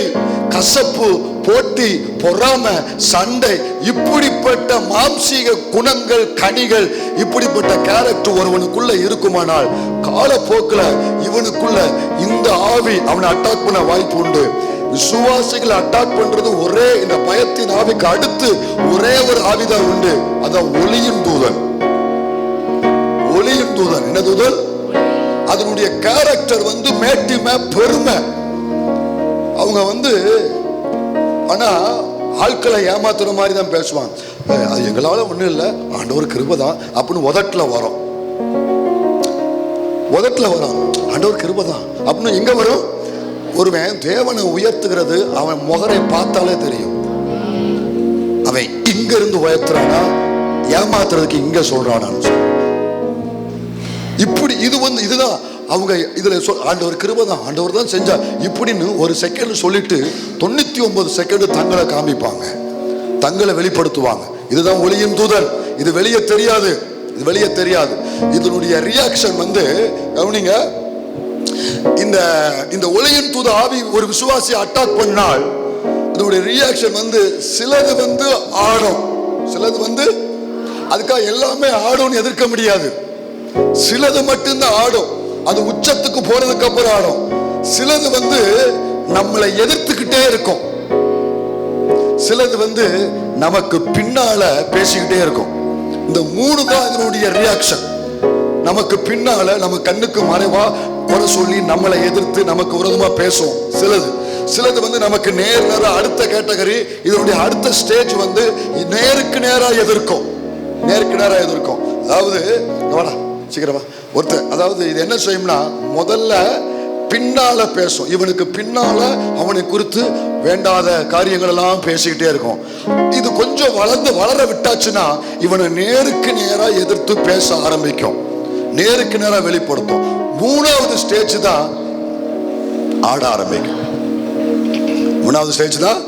கசப்பு, போட்டி, பொறாமை, சண்டை, இப்படிப்பட்ட மாம்சீக குணங்கள், கனிகள், இப்படிப்பட்ட கேரக்டர் ஒருவனுக்குள்ள இருக்குமானால் காலப்போக்கில் இவனுக்குள்ள இந்த ஆவி அவனை அட்டாக் பண்ண வாய்ப்பு உண்டு. விசுவாசிகளை அட்டாக் பண்றது ஒரே இந்த பயத்தின் ஆவிக்கு அடுத்து ஒரே ஒரு ஆவிதான் உண்டு. அதான் ஒளியின் தூதன். என்ன தூதன்? அதனுடைய கேரக்டர் வந்து மேட்டிமை, பெருமை. அவங்க வந்து ஆனா ஆட்களை ஏமாத்துற மாதிரி தான் பேசுவாங்க. அது எங்களால ஒண்ணும் இல்லை, ஆண்டவர் கிருபை தான் அப்படின்னு உதட்டுல வரும். ஆண்டவர் கிருபை தான் அப்படின்னு எங்க வரும்? ஒருவன் தேவனை உயர்த்துகிறது அவன் முகரை பார்த்தாலே தெரியும். அவன் இங்க இருந்து உயர்த்துறானா, ஏமாத்துறதுக்கு இங்க சொல்றானான்னு. இப்படி இதுதான் அவங்க இதுல ஆண்டவர் கிருபை தான், ஆண்டவர் தான் செஞ்சா இப்படின்னு ஒரு செகண்ட் சொல்லிட்டு 99 செகண்ட் தங்களை காமிப்பாங்க, தங்களை வெளிப்படுத்துவாங்க. இதுதான் ஒளியின் தூதன். இது வெளியே தெரியாது. இது வெளியே தெரியாது. இதனுடைய ரியாக்ஷன் வந்து கவனிங்க, இந்த இந்த ஒளியின் தூத ஆவி ஒரு விசுவாசியை அட்டாக் பண்ணால் இதனுடைய ரியாக்ஷன் வந்து சிலது வந்து ஆடும், சிலது வந்து அதுக்காக எல்லாமே ஆடும்னு எதிர்க்க முடியாது. சிலது மட்டும்தான் ஆடும், அது உச்சத்துக்கு போறதுக்கு அப்புறம் ஆடும். சிலது வந்து நம்மளை எதிர்த்துக்கிட்டே இருக்கும், சிலது வந்து நமக்கு பின்னால பேசிக்கிட்டே இருக்கும். இந்த 3 தான் இதனுடைய ரியாக்ஷன். நமக்கு பின்னால நம்ம கண்ணுக்கு மறைவா குறை சொல்லி நம்மளை எதிர்த்து நமக்கு விரோதமா பேசும் சிலது வந்து நமக்கு நேரா அடுத்த கேட்டகரி. இதனுடைய அடுத்த ஸ்டேஜ் வந்து நேருக்கு நேரா எதிர்க்கும். அதாவது சீக்கிரமா ஒருத்தர், அதாவது இது என்ன செய்யும்னா முதல்ல பின்னால பேசும், இவனுக்கு பின்னால அவனை குறித்து வேண்டாத காரியங்கள் எல்லாம் பேசிக்கிட்டே இருக்கும். இது கொஞ்சம் வளர விட்டாச்சுன்னா இவனை நேருக்கு நேரா எதிர்த்து பேச ஆரம்பிக்கும், நேருக்கு நேரா வெளிப்படுத்தும். 3வது ஸ்டேஜ் தான் ஆட ஆரம்பிக்கும். 3வது ஸ்டேஜ் தான்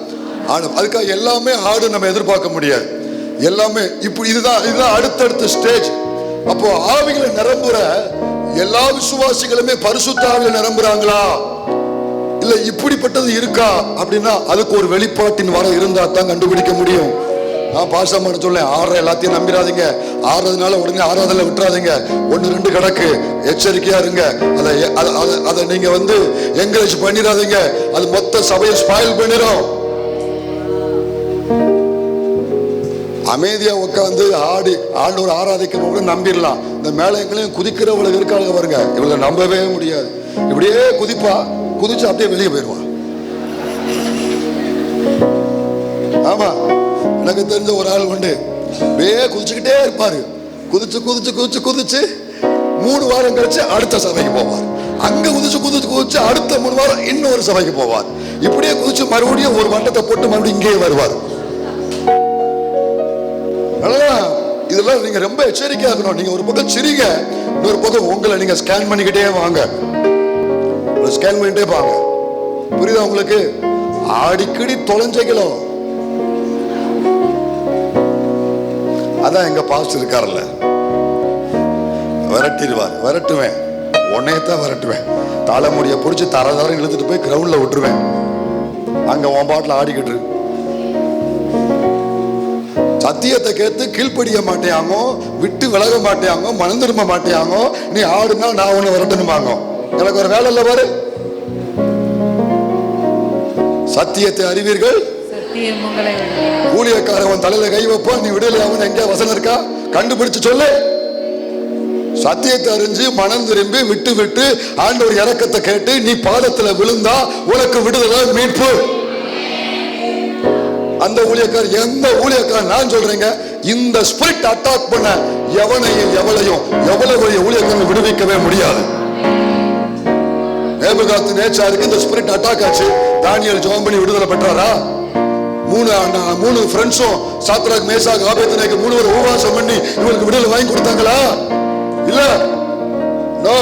ஆடும். அதுக்காக எல்லாமே ஆடு நம்ம எதிர்பார்க்க முடியாது. எல்லாமே இதுதான் அடுத்தடுத்த ஸ்டேஜ். அப்போ ஆவிகளை நிரம்புற எல்லா விசுவாசிகளுமே பரிசுத்த ஆவியில நிரம்புறாங்களா இல்ல இப்படிப்பட்டது இருக்கா அப்படின்னா அதுக்கு ஒரு வெளிப்பாட்டின் வர இருந்தா தான் கண்டுபிடிக்க முடியும். நான் பாசமான சொல்லேன், ஆடுற எல்லாத்தையும் நம்பிடாதீங்க, ஆடுறதுனால உடனே ஆறாதல விட்டுறாதீங்க, 1-2 கிடக்கு, எச்சரிக்கையா இருங்க. அதை நீங்க வந்து என்கரேஜ் பண்ணிடாதீங்க, அது மொத்த சபையை ஸ்பாயில் பண்ணிடும். அமைதியா உட்காந்து ஆண்டவர் ஆராதிக்கிறவங்க நம்பிடலாம். இந்த மேலைங்களையும் குதிக்கிறவங்களுக்கு இருக்காங்க பாருங்க, இவங்களை நம்பவே முடியாது. இப்படியே குதிச்சு அப்படியே வெளியே போயிடுவான். ஆமா, எனக்கு தெரிஞ்ச ஒரு ஆள் உண்டு, அப்படியே குதிச்சுக்கிட்டே இருப்பாரு. குதிச்சு 3 வாரம் கழிச்சு அடுத்த சபைக்கு போவார். அங்க குதிச்சு அடுத்த 3 வாரம் இன்னொரு சபைக்கு போவார். இப்படியே குதிச்சு மறுபடியும் ஒரு வட்டத்தை போட்டு மறுபடியும் இங்கே வருவார். இதெல்லாம் நீங்க ரொம்ப எச்சரிக்கையா இருக்கணும். நீங்க ஒரு பக்கம் சிரிங்க, இன்னொரு பக்கம் உங்களை நீங்க ஸ்கேன் பண்ணிக்கிட்டே வாங்க. புரியுதா உங்களுக்கு? அடிக்கடி தொலைஞ்சைகளோ, அதான் எங்க பாஸ்டர் இருக்காருல்ல, விரட்டுவேன், உன்னையத்தான் விரட்டுவேன். தலைமுடியை பிடிச்சி தர இழுத்துட்டு போய் கிரவுண்ட்ல விட்டுருவேன். அங்க உன் பாட்டில் ஆடிக்கிட்டு சத்தியத்தை கேட்டு கீழ்ப்படிய மாட்டேயாங்கோ, விட்டு விலக மாட்டேயாங்கோ, மனம் திரும்ப மாட்டேயாங்கோ. நீ ஆடுனா நான் உன்னை விரட்டணுமாங்க. எனக்கு ஒரு வேலை இல்லை பாரு. சத்தியத்தை அறிவீர்கள், ஊழியக்காரன் தலையில கை வைப்பான், நீ விடுதலை அவன் எங்கேயா வசனம் இருக்கா கண்டுபிடிச்சு சொல்லு. சத்தியத்தை அறிஞ்சு மனம் திரும்பி விட்டு ஆண்டவர் இரக்கத்தை கேட்டு நீ பாதத்துல விழுந்தா உனக்கு விடுதலை, மீட்பு. அந்த ஊழியக்கார், எந்த ஊழியக்கார் நான் சொல்றேங்க, இந்த ஸ்பிரிட் அட்டாக் பண்ண எவளையும் ஊழியக்காரன் விடுவிக்கவே முடியாது. நேபுகாத்நேச்சாருக்கு இந்த ஸ்பிரிட் அட்டாக் ஆச்சு. தானியேல் ஜெபம் பண்ணி விடுதலை பெற்றாரா? 3 ஃப்ரெண்ட்ஸும் சாத்ராக் மேசாக் ஆபேத்நேகோ 3 பேர் உபவாசம் பண்ணி இவங்களுக்கு விடுதலை வாங்கி கொடுத்தாங்களா? இல்ல. நோ,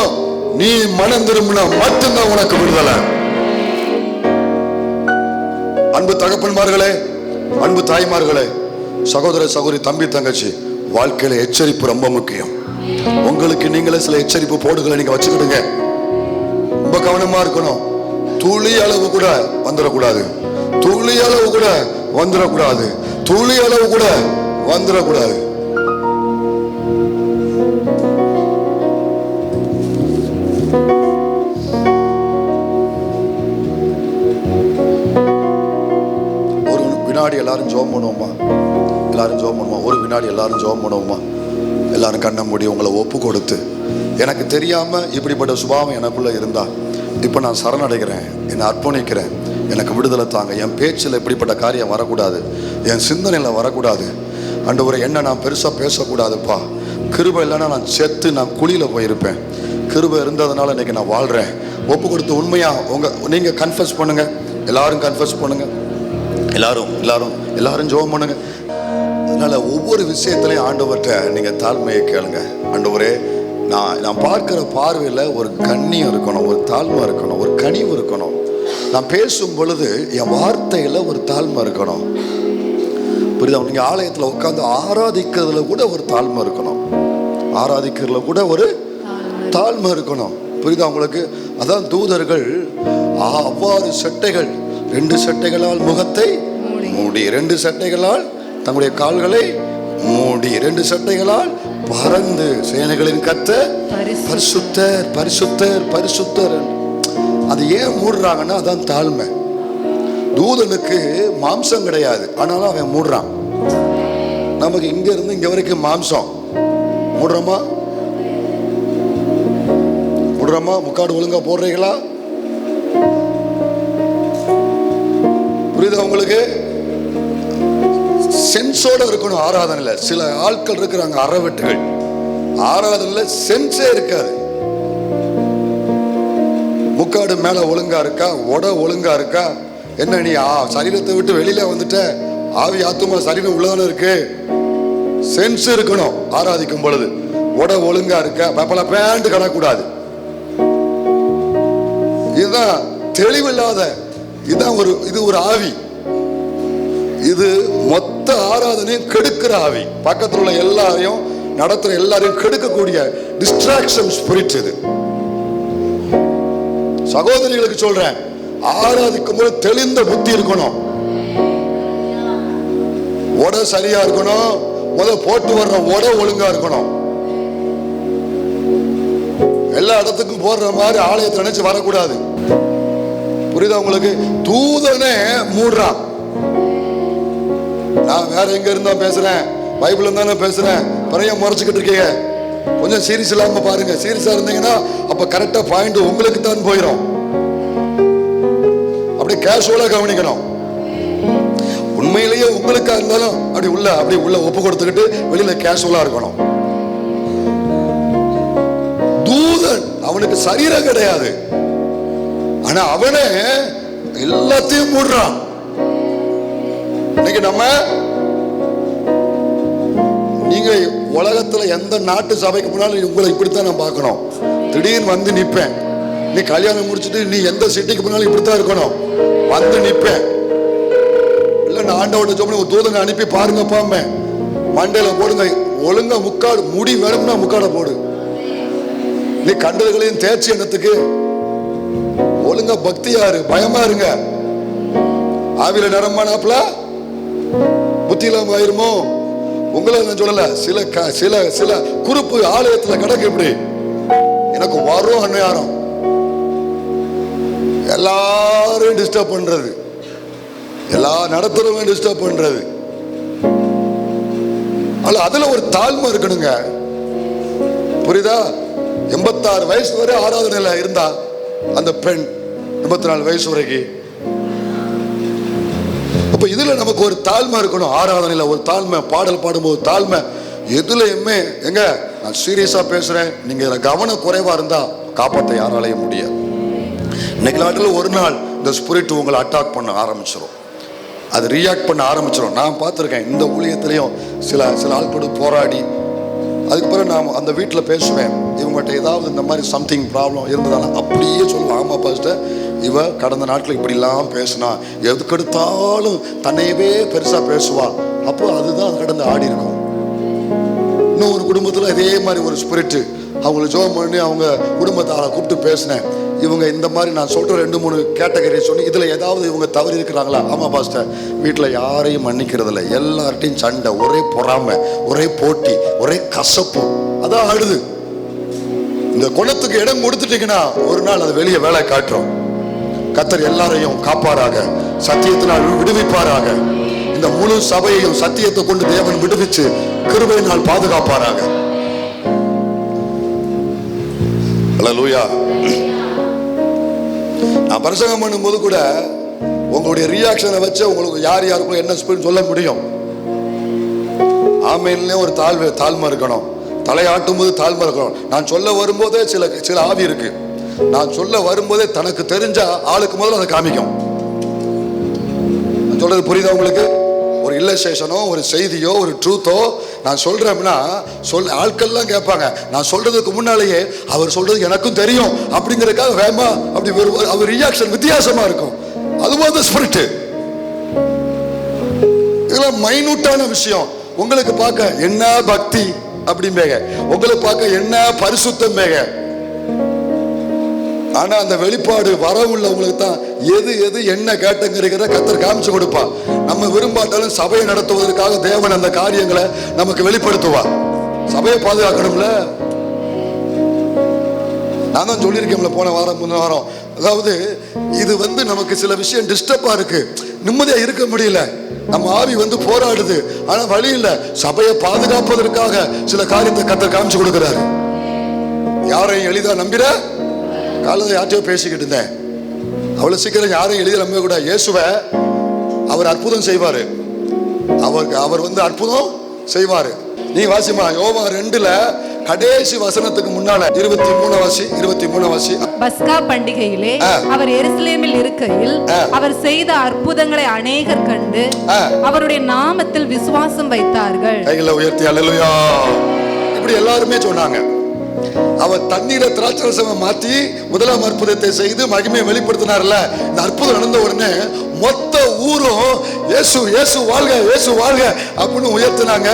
நீ மனம் திரும்பினா மட்டும்தான் உனக்கு விடுதலை. அன்பு தகப்பன்மார்களே, அன்பு தாய்மார்களே, சகோதர சகோதரி, தம்பி தங்கச்சி, வாழ்க்கையில எச்சரிப்பு ரொம்ப முக்கியம். உங்களுக்கு நீங்களே சில எச்சரிப்பு போடுகளை நீங்க வச்சுக்கிடுங்க. ரொம்ப கவனமா இருக்கணும். துளி அளவு கூட வந்துடக்கூடாது. வினாடி எல்லாரும் ஜெபம் பண்ணுவோமா? ஒரு வினாடி எல்லாரும் ஜெபம் பண்ணுவோமா? எல்லாரும் கண்ண மூடி உங்களை ஒப்பு கொடுத்து, எனக்கு தெரியாம இப்படிப்பட்ட சுபாவம் எனக்குள்ள இருந்தா இப்ப நான் சரணடைகிறேன், என்னை அர்ப்பணிக்கிறேன், எனக்கு விடுதலை தாங்க. என் பேச்சில் இப்படிப்பட்ட காரியம் வரக்கூடாது, என் சிந்தனையில் வரக்கூடாது. ஆண்டவரே, என்ன நான் பெருசா பேசக்கூடாதுப்பா. கிருபை இல்லைன்னா நான் செத்து நான் குழியில போயிருப்பேன். கிருபை இருந்ததுனால இன்னைக்கு நான் வாழ்றேன். ஒப்பு கொடுத்து உண்மையா நீங்க கன்ஃபஸ் பண்ணுங்க. எல்லாரும் கன்ஃபஸ் பண்ணுங்க. எல்லாரும் ஜெபம் பண்ணுங்க. அதனால ஒவ்வொரு விஷயத்திலையும் ஆண்டவர்கிட்ட நீங்க தாழ்மையை கேளுங்க. ஆண்டவரே, நான் பார்க்கிற பார்வையில் ஒரு கண்ணியம் இருக்கணும், ஒரு தாழ்மை இருக்கணும், ஒரு கனிவு இருக்கணும். நான் பேசும் பொழுது என் வார்த்தையில ஒரு தாழ்மை இருக்கணும். புரியுதா? நீங்க ஆலயத்தில் உட்காந்து ஆராதிக்கிறதுல கூட ஒரு தாழ்மை இருக்கணும். ஆராதிக்கிறதுல கூட ஒரு தாழ்மை இருக்கணும். புரியுதா உங்களுக்கு? அதான் தூதர்கள் அவ்வாறு சட்டைகள், 2 சட்டைகளால் முகத்தை மூடி, 2 சட்டைகளால் தங்களுடைய கால்களை மூடி, 2 சட்டைகளால் பறந்து சேனைகளின் கர்த்தர் பரிசுத்தர் பரிசுத்தர் பரிசுத்தர். அது ஏன் மூடுறாங்கன்னா அதான் தாழ்மை. தூதனுக்கு மாம்சம் கிடையாது, ஆனாலும் அவன் மூடுறான். நமக்கு இங்க இருந்து இங்க வரைக்கும் மாம்சம். மூடுறோமா? மூடுறோமா? முக்காடு ஒழுங்கா போடுறீங்களா? புரியுதா உங்களுக்கு? சென்ஸோட இருக்கணும் ஆராதனையில. சில ஆட்கள் இருக்கிறாங்க அறவெட்டுகள், ஆராதனையில சென்ஸே இருக்காது. முக்காடு மேல ஒழுங்கா இருக்கா, உட ஒழுங்கா இருக்கா? என்ன நீ சரீரத்தை விட்டு வெளியில வந்துட்ட, ஆவி ஆத்துமா சரீரம் உள்ளதான இருக்கு. சென்ஸ் இருக்கணும் ஆராதிக்கும் பொழுது. உட ஒழுங்கா இருக்கா, பப்பல பேண்ட் கடக்கூடாது. இதுதான் தெளிவில்லாத, இதுதான் இது ஒரு ஆவி. இது மொத்த ஆராதனையும் கெடுக்கிற ஆவி. பக்கத்தில் உள்ள எல்லாரையும் நடத்துற எல்லாரையும் கெடுக்கக்கூடிய டிஸ்ட்ராக்ஷன் ஸ்பிரிட் இது. சகோதரிகளுக்கு சொல்றேன், ஆராதிக்கும் போது தெளிந்த புத்தி இருக்கணும். உட சரியா இருக்கணும். போட்டு வர்ற உட ஒழுங்கா இருக்கணும். எல்லா இடத்துக்கும் போடுற மாதிரி ஆலயத்தை நினைச்சு வரக்கூடாது. புரியுதா உங்களுக்கு? தூதனே மூடுறான். நான் வேற எங்க இருந்தா பேசுறேன், பைபிள் இருந்தா பேசுறேன், பறைய முறைச்சுக்கிட்டு இருக்கீங்க. கொஞ்சம் சீரியஸ் இல்லாம பாருங்க. சீரியஸா இருந்தீங்கன்னா அப்ப கரெக்டா பாயிண்ட் உங்களுக்கு தான் போயிடும். அப்படி கேஷுவலா கவனிக்கணும். உண்மையிலேயே உங்களுக்கா இருந்தாலும் அப்படி உள்ள ஒப்பு கொடுத்துக்கிட்டு வெளியில கேஷுவலா இருக்கணும். தூதன் அவனுக்கு சரீரம் கிடையாது, ஆனா அவனே எல்லாத்தையும் மூடுறான். இன்னைக்கு நீங்க உலகத்துல எந்த நாட்டு சபைக்கு போனாலும் உங்களை இப்படித்தான் நான் பார்க்கணும். திடீர்னு வந்து நிப்பேன். நீ கல்யாணம் முடிச்சுட்டு நீ எந்த சிட்டிக்கு போனாலும் இப்படித்தான் இருக்கணும். வந்து நிப்பேன். இல்ல நான் ஆண்டவர்கிட்ட சொல்லி ஒரு தூதனை அனுப்பி பாருங்கப்பா, மண்டையில போடுங்க. ஒழுங்கா முக்காடு முடி வேணும்னா முக்காட போடு. நீ கண்டதுகளையும் தேர்ச்சி எண்ணத்துக்கு ஒழுங்கா பக்தியாரு, பயமா இருங்க. ஆவில நிரம்பானாப்ல புத்தி இல்லாம ஆயிருமோ? உங்களை நான் சொல்லல, சில குறிப்பு ஆலயத்துல கிடக்கு. இப்படி எனக்கு வரும் அந்நேரம் எல்லாரும் டிஸ்டர்ப் பண்றது, எல்லா நடத்துறவங்க டிஸ்டர்ப் பண்றது. அதுல ஒரு தாழ்மை இருக்கணுங்க. புரியுதா? 86 வயசு வரை ஆராதனையில இருந்தா அந்த பெண் 84 வயசு வரைக்கும். அப்ப இதுல நமக்கு ஒரு தாழ்மை இருக்கணும். ஆராதனையில ஒரு தாழ்மை, பாடல் பாடும்போது தாழ்மை. எதுலையுமே எங்க நான் சீரியஸா பேசுறேன். நீங்க இதுல கவன குறைவா இருந்தா காப்பாற்ற யாராலையும் முடியாது. இன்னைக்கு நாட்டில் ஒரு நாள் இந்த ஸ்பிரிட் உங்களை அட்டாக் பண்ண ஆரம்பிச்சிடும், அது ரியாக்ட் பண்ண ஆரம்பிச்சிடும். நான் பார்த்துருக்கேன் இந்த ஊழியத்திலையும் சில ஆட்களோடு போராடி அதுக்கு பிறகு நான் அந்த வீட்டில் பேசுவேன். இவங்ககிட்ட ஏதாவது இந்த மாதிரி சம்திங் ப்ராப்ளம் இருந்ததால அப்படியே சொல்லுவேன், ஆமா பாஸ்டர் இவ கடந்த நாட்டில் இப்படிலாம் பேசினா, எதுக்கெடுத்தாலும் தன்னையவே பெருசா பேசுவா. அப்போ அதுதான் கடந்து ஆடி இருக்கும். இன்னும் ஒரு குடும்பத்தில் இதே மாதிரி ஒரு ஸ்பிரிட், அவங்களை ஜோம் பண்ணி அவங்க குடும்பத்தை கூப்பிட்டு பேசினேன். இவங்க இந்த மாதிரி நான் சொல்ற 2-3 கேட்டகரி சொல்லி இதுல ஏதாவது இவங்க தவறி இருக்கிறாங்களா? ஆமா பாஸ்டர், வீட்டுல யாரையும் மன்னிக்கிறது இல்லை, எல்லார்ட்டையும் சண்டை, ஒரே பொறாமை, ஒரே போட்டி, ஒரே கசப்பு. அதான் ஆடுது. இந்த குணத்துக்கு இடம் கொடுத்துட்டீங்கன்னா ஒரு நாள் அது வெளியே வேலை காட்டுறோம். கர்த்தர் எல்லாரையும் காப்பாராக, சத்தியத்தினால் விடுவிப்பாராக. இந்த முழு சபையையும் சத்தியத்தை கொண்டு தேவன் விடுவிச்சு கிருபையினால் பாதுகாப்பாராக. அல்லேலூயா. நான் பிரசங்கம் பண்ணும்போது கூட உங்களுடைய ரியாக்ஷனை வச்சு உங்களுக்கு யார் யாருக்கும் என்ன ஸ்பிரிட் சொல்ல முடியும். ஆமையிலே ஒரு தாழ்மை இருக்கணும், தலையாட்டும் போது தாழ்மை இருக்கணும். நான் சொல்ல வரும்போதே சில ஆவி இருக்கு. நான் சொல்ல வரும்போதே தனக்கு தெரிஞ்ச ஆளுக்கு முதல்ல அதை காமிக்கும். நான் சொல்றது புரியுதா உங்களுக்கு? ஒரு இல்லஸ்ட்ரேஷனோ, ஒரு செய்தியோ, ஒரு ட்ரூத்தோ நான் சொல்றேன்னா ஆட்கள்லாம் கேட்பாங்க. நான் சொல்றதுக்கு முன்னாலேயே அவர் சொல்றது எனக்கும் தெரியும் அப்படிங்கிறதுக்காக வேமா அப்படி அவர் ரியாக்ஷன் வித்தியாசமா இருக்கும். அதுவும் அந்த ஸ்பிரிட். இதெல்லாம் மைனூட்டான விஷயம். உங்களுக்கு பார்க்க என்ன பக்தி, அப்படிம்பேங்க. உங்களை பார்க்க என்ன பரிசுத்தம் பேங்க. ஆனா அந்த வெளிப்பாடு வரவுள்ளவங்களுக்கு தான் எது எது என்ன கேட்டங்கிறத கர்த்தர் காமிச்சு கொடுப்பா. நம்ம விரும்பாட்டாலும் சபையை நடத்துவதற்காக தேவன் அந்த காரியங்களை நமக்கு வெளிப்படுத்துவா. சபையை பாதுகாக்கணும்ல. நான் தான் சொல்லியிருக்கேன்ல போன வாரம் முன்ன வாரம், அதாவது இது நமக்கு சில விஷயம் டிஸ்டர்பா இருக்கு, நிம்மதியா இருக்க முடியல, நம்ம ஆவி போராடுது. ஆனா வழி இல்ல. சபையை பாதுகாப்பதற்காக சில காரியத்தை கர்த்தர் காமிச்சு கொடுக்கிறாரு. யாரையும் எளிதா நம்பிட காலையில் யார்ட்டையோ பேசிக்கிட்டு இருந்தேன். அவ்வளவு சீக்கிரம் யாரையும் எளிதில் நம்ப கூட. இயேசுவை அவர் அற்புதம் செய்வாரு. அவர் அற்புதம் செய்வாரு. நீ வாசிமா யோவான் 2 கடைசி வசனத்துக்கு முன்னால 23 வாசி. பஸ்கா பண்டிகையிலே அவர் எருசலேமில் இருக்கையில் அவர் செய்த அற்புதங்களை அநேகர் கண்டு அவருடைய நாமத்தில் விசுவாசம் வைத்தார்கள். கைகளை உயர்த்தி அல்லேலூயா. இப்படி எல்லாருமே சொன்னாங்க. அவர் தண்ணீரை திராட்சரசமா மாத்தி முதலாம் அற்புதத்தை செய்து மகிமையை வெளிப்படுத்தினார்ல. இந்த அற்புதம் நடந்த உடனே மொத்த ஊரும் இயேசு இயேசு வாழ்க இயேசு வாழ்க அப்படின்னு உயர்த்தினாங்க.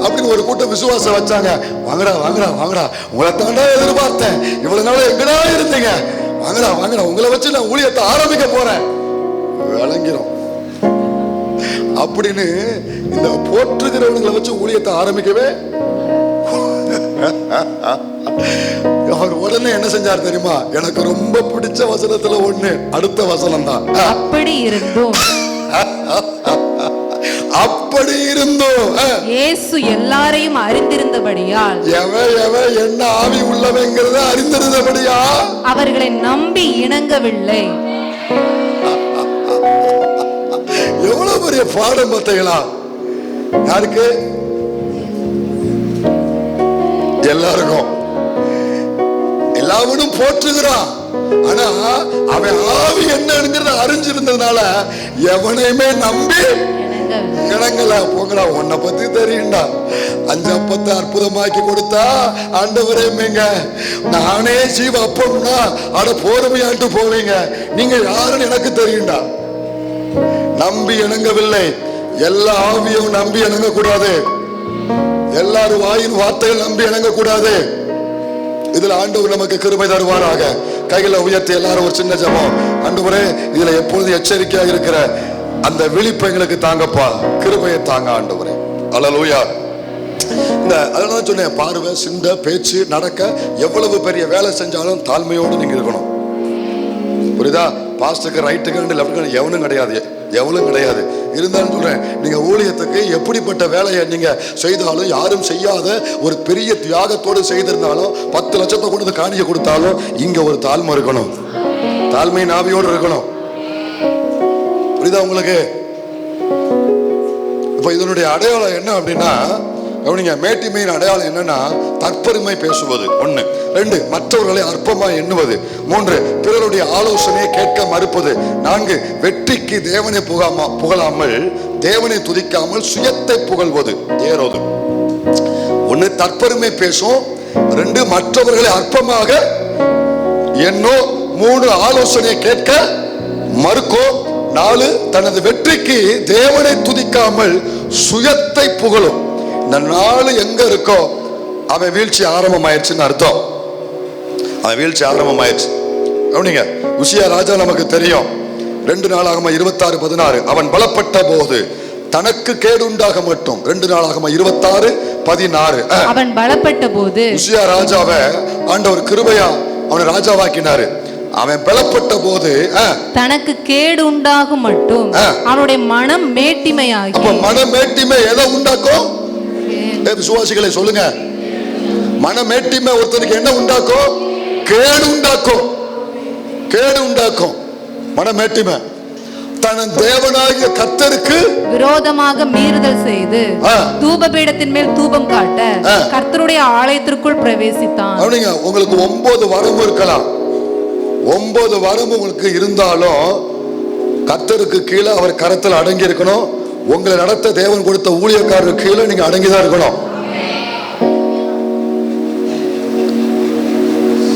அப்படின்னு ஒரு கூட்டம் விசுவாசம் வச்சாங்க. வாங்கடா வாங்கடா வாங்கடா, உங்களை தாண்டா எதிர்பார்த்தேன், இவ்வளவு நாள் எங்கடா இருந்தீங்க, வாங்கடா வாங்கடா, உங்களை வச்சு நான் ஊழியத்தை ஆரம்பிக்க போறேன், விளங்கிரும் அப்படின்னு இந்த போற்றுகிறவங்களை வச்சு ஊழியத்தை ஆரம்பிக்கவே அவர் உடனே என்ன செஞ்சார் தெரியுமா? எனக்கு ரொம்ப பிடிச்ச வசனத்துல ஒண்ணு, அடுத்த வசனம் தான். அப்படி இருந்தும் இயேசு எல்லாரையும் அறிந்திருந்தபடியால், என்ன ஆவி உள்ளவங்கிறத அறிந்திருந்தபடியால் அவர்களை நம்பி இணங்கவில்லை. எவ்வளவு பெரிய பாடம் பார்த்தீங்களா? யாருக்கு? எல்லாருக்கும். எல்லாவனும் போற்றுகிறான். ஆனா அவன் ஆவி என்னங்கிறத அறிஞ்சிருந்ததுனால எவனையுமே நம்பி இணங்கல. போங்கடா, உன்னை பத்தி தெரியும்டா, 5 அப்பத்தை அற்புதமாக்கி கொடுத்தா ஆண்டவரே மேங்க, நானே ஜீவ அப்பம்னா அட போர்மையாட்டு போவீங்க, நீங்க யாருன்னு எனக்கு தெரியும்டா. நம்பி இணங்கவில்லை. எல்லா ஆவியும் நம்பி இணங்க கூடாது. எல்லாரும் வாயின் வார்த்தைகள் நம்பி இணங்க கூடாது. இதுல ஆண்டவர் நமக்கு கிருபை தருவாராக. கைகளை உயர்த்தி எல்லாரும் ஒரு சின்ன ஜெபம். ஆண்டவரே, இதுல எப்பொழுது எச்சரிக்கையாக இருக்கிற அந்த விழிப்பை எங்களுக்கு தாங்கப்பா, கிருபையை தாங்க ஆண்டவரே. அல்லேலூயா. அதனால சொன்னேன், பார்வை, சிந்தை, பேச்சு, நடக்க எவ்வளவு பெரிய வேலை செஞ்சாலும் தாழ்மையோடு நீங்க இருக்கணும். புரியுதா? பாஸ்டுக்கு ரைட்டுக்கு லெஃப்ட்டுக்கு எவனும் கிடையாது, எவ்வளவு கிடையாது. இருந்தாலும் சொல்றேன், நீங்க ஊழியத்துக்கு எப்படிப்பட்ட வேலையை நீங்க செய்தாலும், யாரும் செய்யாத ஒரு பெரிய தியாகத்தோடு செய்திருந்தாலும், 10 லட்சத்தை கொண்டு காணிக்க கொடுத்தாலும் இங்க ஒரு தாழ்மை இருக்கணும், தாழ்மை நாவியோடு இருக்கணும். புரியுதா உங்களுக்கு? இப்ப இதனுடைய அடையாளம் என்ன அப்படின்னா, மேட்டிமையின் அடையாளம் என்னன்னா, தற்பெருமை பேசுவது 1, 2 மற்றவர்களை அற்பமா எண்ணுவது, 3 பிறருடைய ஆலோசனையை கேட்க மறுப்பது, 4 வெற்றிக்கு தேவனை புகழாமல் தேவனை துதிக்காமல் சுயத்தை புகழ்வது. ஏறோது 1 தற்பெருமை பேசும், 2 மற்றவர்களை அற்பமாக எண்ணோ, 3 ஆலோசனையை கேட்க மறுக்கும், 4 தனது வெற்றிக்கு தேவனை துதிக்காமல் சுயத்தை புகழும். இந்த 4 எங்க இருக்கோ அவன் வீழ்ச்சி ஆரம்பமாயிடுச்சுன்னு அர்த்தம். அவன் வீழ்ச்சி ஆரம்பமாயிடுச்சு. கவனிங்க, உசியா ராஜா நமக்கு தெரியும். 2 நாளாகம 26:16 அவன் பலப்பட்ட போது தனக்கு கேடு உண்டாக மட்டும். 2 நாளாகம 26:16 அவன் பலப்பட்ட போது உசியா ராஜாவை ஆண்டவர் கிருபையா அவனை ராஜாவாக்கினாரு. அவன் பலப்பட்ட போது தனக்கு கேடு உண்டாகும் மட்டும் அவனுடைய மனம் மேட்டிமையாகி. மனம் மேட்டிமை எதை உண்டாக்கும்? விசுவாசிகளை சொல்லுங்க. மனமேட்டிமை ஒருத்தனுக்கு என்ன உண்டாக்கும்? கேடு உண்டாக்கும். கேடு உண்டாக்கும் மனமேட்டிமை. தன் தேவனாகிய கர்த்தருக்கு விரோதமாக மீறுதல் செய்து தூபபீடத்தின் மேல் தூபம் காட்ட கர்த்தருடைய ஆலயத்திற்குள் பிரவேசித்தான். உங்களுக்கு 9 வரமும் இருக்கலாம். 9 வரமும் உங்களுக்கு இருந்தாலும் கர்த்தருக்கு கீழே அவர் கரத்தில் அடங்கி இருக்கணும். உங்களை நடத்த தேவன் கொடுத்த ஊழியக்காரருக்கு கீழே நீங்க அடங்கிதான் இருக்கணும்.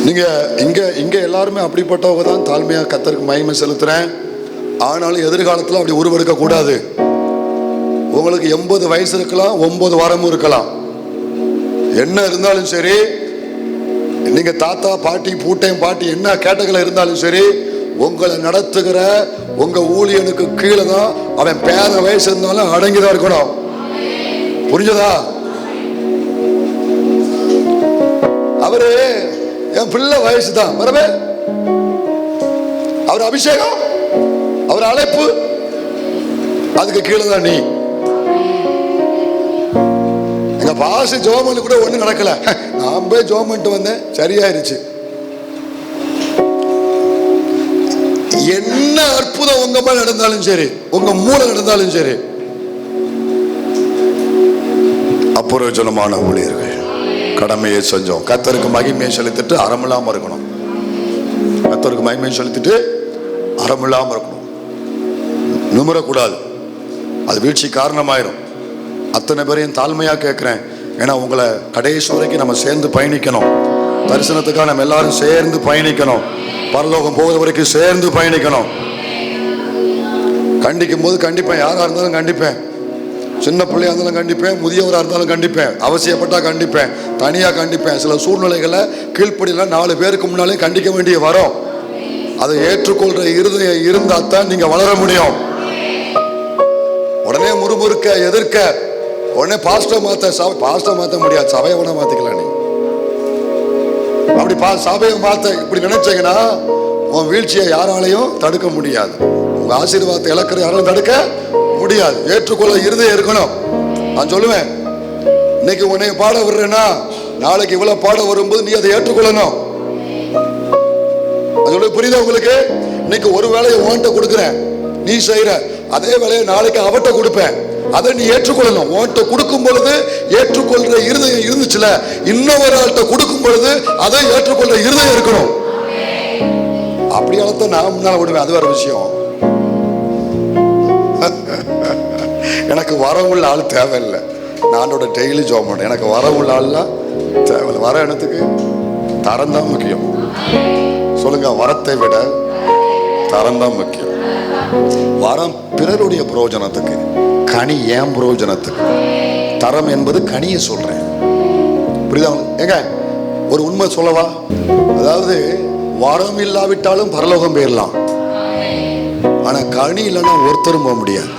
நீங்க இங்க எல்லாருமே அப்படிப்பட்டவங்க தான். தாழ்மையா கர்த்தருக்கு மகிமை செலுத்துறேன். ஆனாலும் எதிர்காலத்தில் அப்படி உருவெடுக்க கூடாது. உங்களுக்கு 80 வயசு இருக்கலாம், 9 வாரமும் இருக்கலாம். என்ன இருந்தாலும் சரி, நீங்க தாத்தா பாட்டி பூட்டையும் பாட்டி என்ன கேட்டகரியில் இருந்தாலும் சரி, உங்களை நடத்துகிற உங்க ஊழியனுக்கு கீழே தான் அவன் பேர வயசு இருந்தாலும் அடங்கிதான் இருக்கணும். புரிஞ்சதா? அவரு என் பிள்ளை வயசு தான், வரவே அவர் அபிஷேகம், அவர் அழைப்பு, அதுக்கு கீழே தான் நீ. எங்க பாச ஜோமன் கூட ஒண்ணு நடக்கல, நான் போய் ஜோம் பண்ணிட்டு வந்தேன், சரியாயிருச்சு. என்ன அற்புதம் உங்க மேல நடந்தாலும் சரி, உங்க மூளை நடந்தாலும் சரி, அப்புறஜனமான ஊழியர்கள் கடமையை செஞ்சோம். கர்த்தருக்கு மகிமையை செலுத்திட்டு அறமில்லாம இருக்கணும். கர்த்தருக்கு மகிமையை செலுத்திட்டு அறமில்லாம இருக்கணும். நிமிரக்கூடாது, அது வீழ்ச்சி காரணமாயிரும். அத்தனை பேரையும் தாழ்மையா கேட்கிறேன். ஏன்னா உங்களை கடைசி வரைக்கும் நம்ம சேர்ந்து பயணிக்கணும். தரிசனத்துக்காக நம்ம எல்லாரும் சேர்ந்து பயணிக்கணும். பரலோகம் போகிற வரைக்கும் சேர்ந்து பயணிக்கணும். கண்டிக்கும் போது கண்டிப்பேன், யாரா இருந்தாலும் கண்டிப்பேன். சின்ன பிள்ளையா இருந்தாலும் கண்டிப்பேன், முதியவராக இருந்தாலும் கண்டிப்பேன், அவசியப்பட்டா கண்டிப்பேன், தனியாக கண்டிப்பேன். சில சூழ்நிலைகளை கீழ்ப்படியெல்லாம் 4 பேருக்கு முன்னாலே கண்டிக்க வேண்டிய வரும். அதை ஏற்றுக்கொள்ற இருதயம் இருந்தால் தான் நீங்க வளர முடியும். உடனே முறுமுறுக்க எதிர்க்க, உடனே பாஸ்டர் மாற்ற முடியாது, சபையை வேணா மாத்திக்கலாம். நீ அப்படி சபையை மாத்த இப்படி நினைச்சீங்கன்னா உன் வீழ்ச்சியை யாராலையும் தடுக்க முடியாது. உங்க ஆசீர்வாதத்தை இழக்கிற யாராலும் தடுக்க முடியாது. ஏற்றுக்கொள்ள இருதயம் இருக்கணும். நான் சொல்லுவேன், இன்னைக்கு உன்னை பாட விடுறேன்னா நாளைக்கு இவ்வளவு பாட வரும்போது நீ அதை ஏற்றுக்கொள்ளணும். புரியுதா உங்களுக்கு? இன்னைக்கு ஒரு வேலையை உன்கிட்ட கொடுக்குறேன், நீ செய்யற அதே வேலையை நாளைக்கு அவட்ட கொடுப்பேன், அதை நீ ஏற்றுக்கொள்ளணும். உன்கிட்ட கொடுக்கும் பொழுது ஏற்றுக்கொள்ற இருதயம் இருந்துச்சுல, இன்னொரு ஆள்கிட்ட கொடுக்கும் பொழுது அதை ஏற்றுக்கொள்ற இருதயம் இருக்கணும். அப்படியால நான் முன்னால விடுவேன், அது வேற விஷயம். எனக்கு வரவுள்ள ஆள் தேவையில்லை. நானோட டெய்லி ஜாப் பண்ணேன், எனக்கு வரவுள்ள ஆள்லாம் தேவையில்லை. வர இடத்துக்கு தரம் தான் முக்கியம். சொல்லுங்க, வரத்தை விட தரம் தான் முக்கியம். வரம் பிறருடைய பிரயோஜனத்துக்கு, கனி ஏன் பிரயோஜனத்துக்கு. தரம் என்பது கனியை சொல்றேன், புரியுதா? ஏங்க ஒரு உண்மை சொல்லவா? அதாவது வரம் இல்லாவிட்டாலும் பரலோகம் போயிடலாம், ஆனா கனி இல்லைன்னா ஒருத்தரும் போக முடியாது.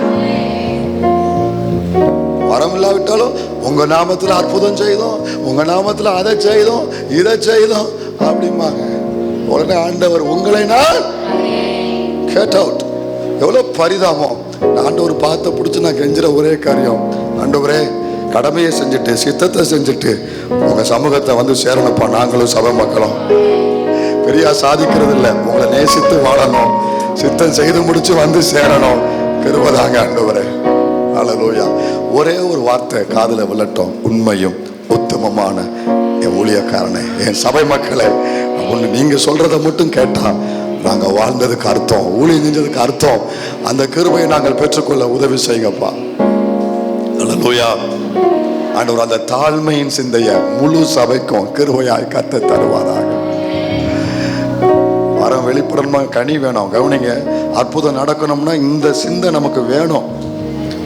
வரம் இல்லாவிட்டாலும் உங்க நாமத்துல அற்புதம் செய்தோம், உங்க நாமத்துல அதை செய்தோம் இதை செய்தோம் அப்படிம்பாங்க. உடனே ஆண்டவர் உங்களை நான் கேட் அவுட். எவ்வளவு பரிதாபம். ஆண்டவர் பார்த்த பிடிச்சி நான் கெஞ்சுற ஒரே காரியம், ஆண்டவரே கடமையை செஞ்சுட்டு சித்தத்தை செஞ்சுட்டு உங்க சமூகத்தை வந்து சேரணுப்பா. நாங்களும் சபை மக்களும் பெரியா சாதிக்கிறது இல்லை, உங்களை நேசித்து வாழணும், சித்தம் செய்து முடிச்சு வந்து சேரணும். கிருபைதாங்க ஆண்டவரே. அல்லேலூயா. ஒரே ஒரு வார்த்தை காதுல விழட்டும், உண்மையும் உத்தமமான என் ஊழியக்காரனே, என் சபை மக்களே, ஒன்று நீங்க சொல்றதை மட்டும் கேட்டா நாங்க வாழ்ந்ததுக்கு அர்த்தம், ஊழியம் செஞ்சதுக்கு அர்த்தம். அந்த கிருபையை நாங்கள் பெற்றுக்கொள்ள உதவி செய்யுங்கப்பா. அல்லேலூயா. ஆண்டவர் அந்த தாழ்மையின் சிந்தைய முழு சபைக்கும் கிருபையாய் கத்த தருவாராக. வரம் வெளிப்படணுமா, கனி வேணும். கவனிங்க, அற்புதம் நடக்கணும்னா இந்த சிந்தை நமக்கு வேணும்.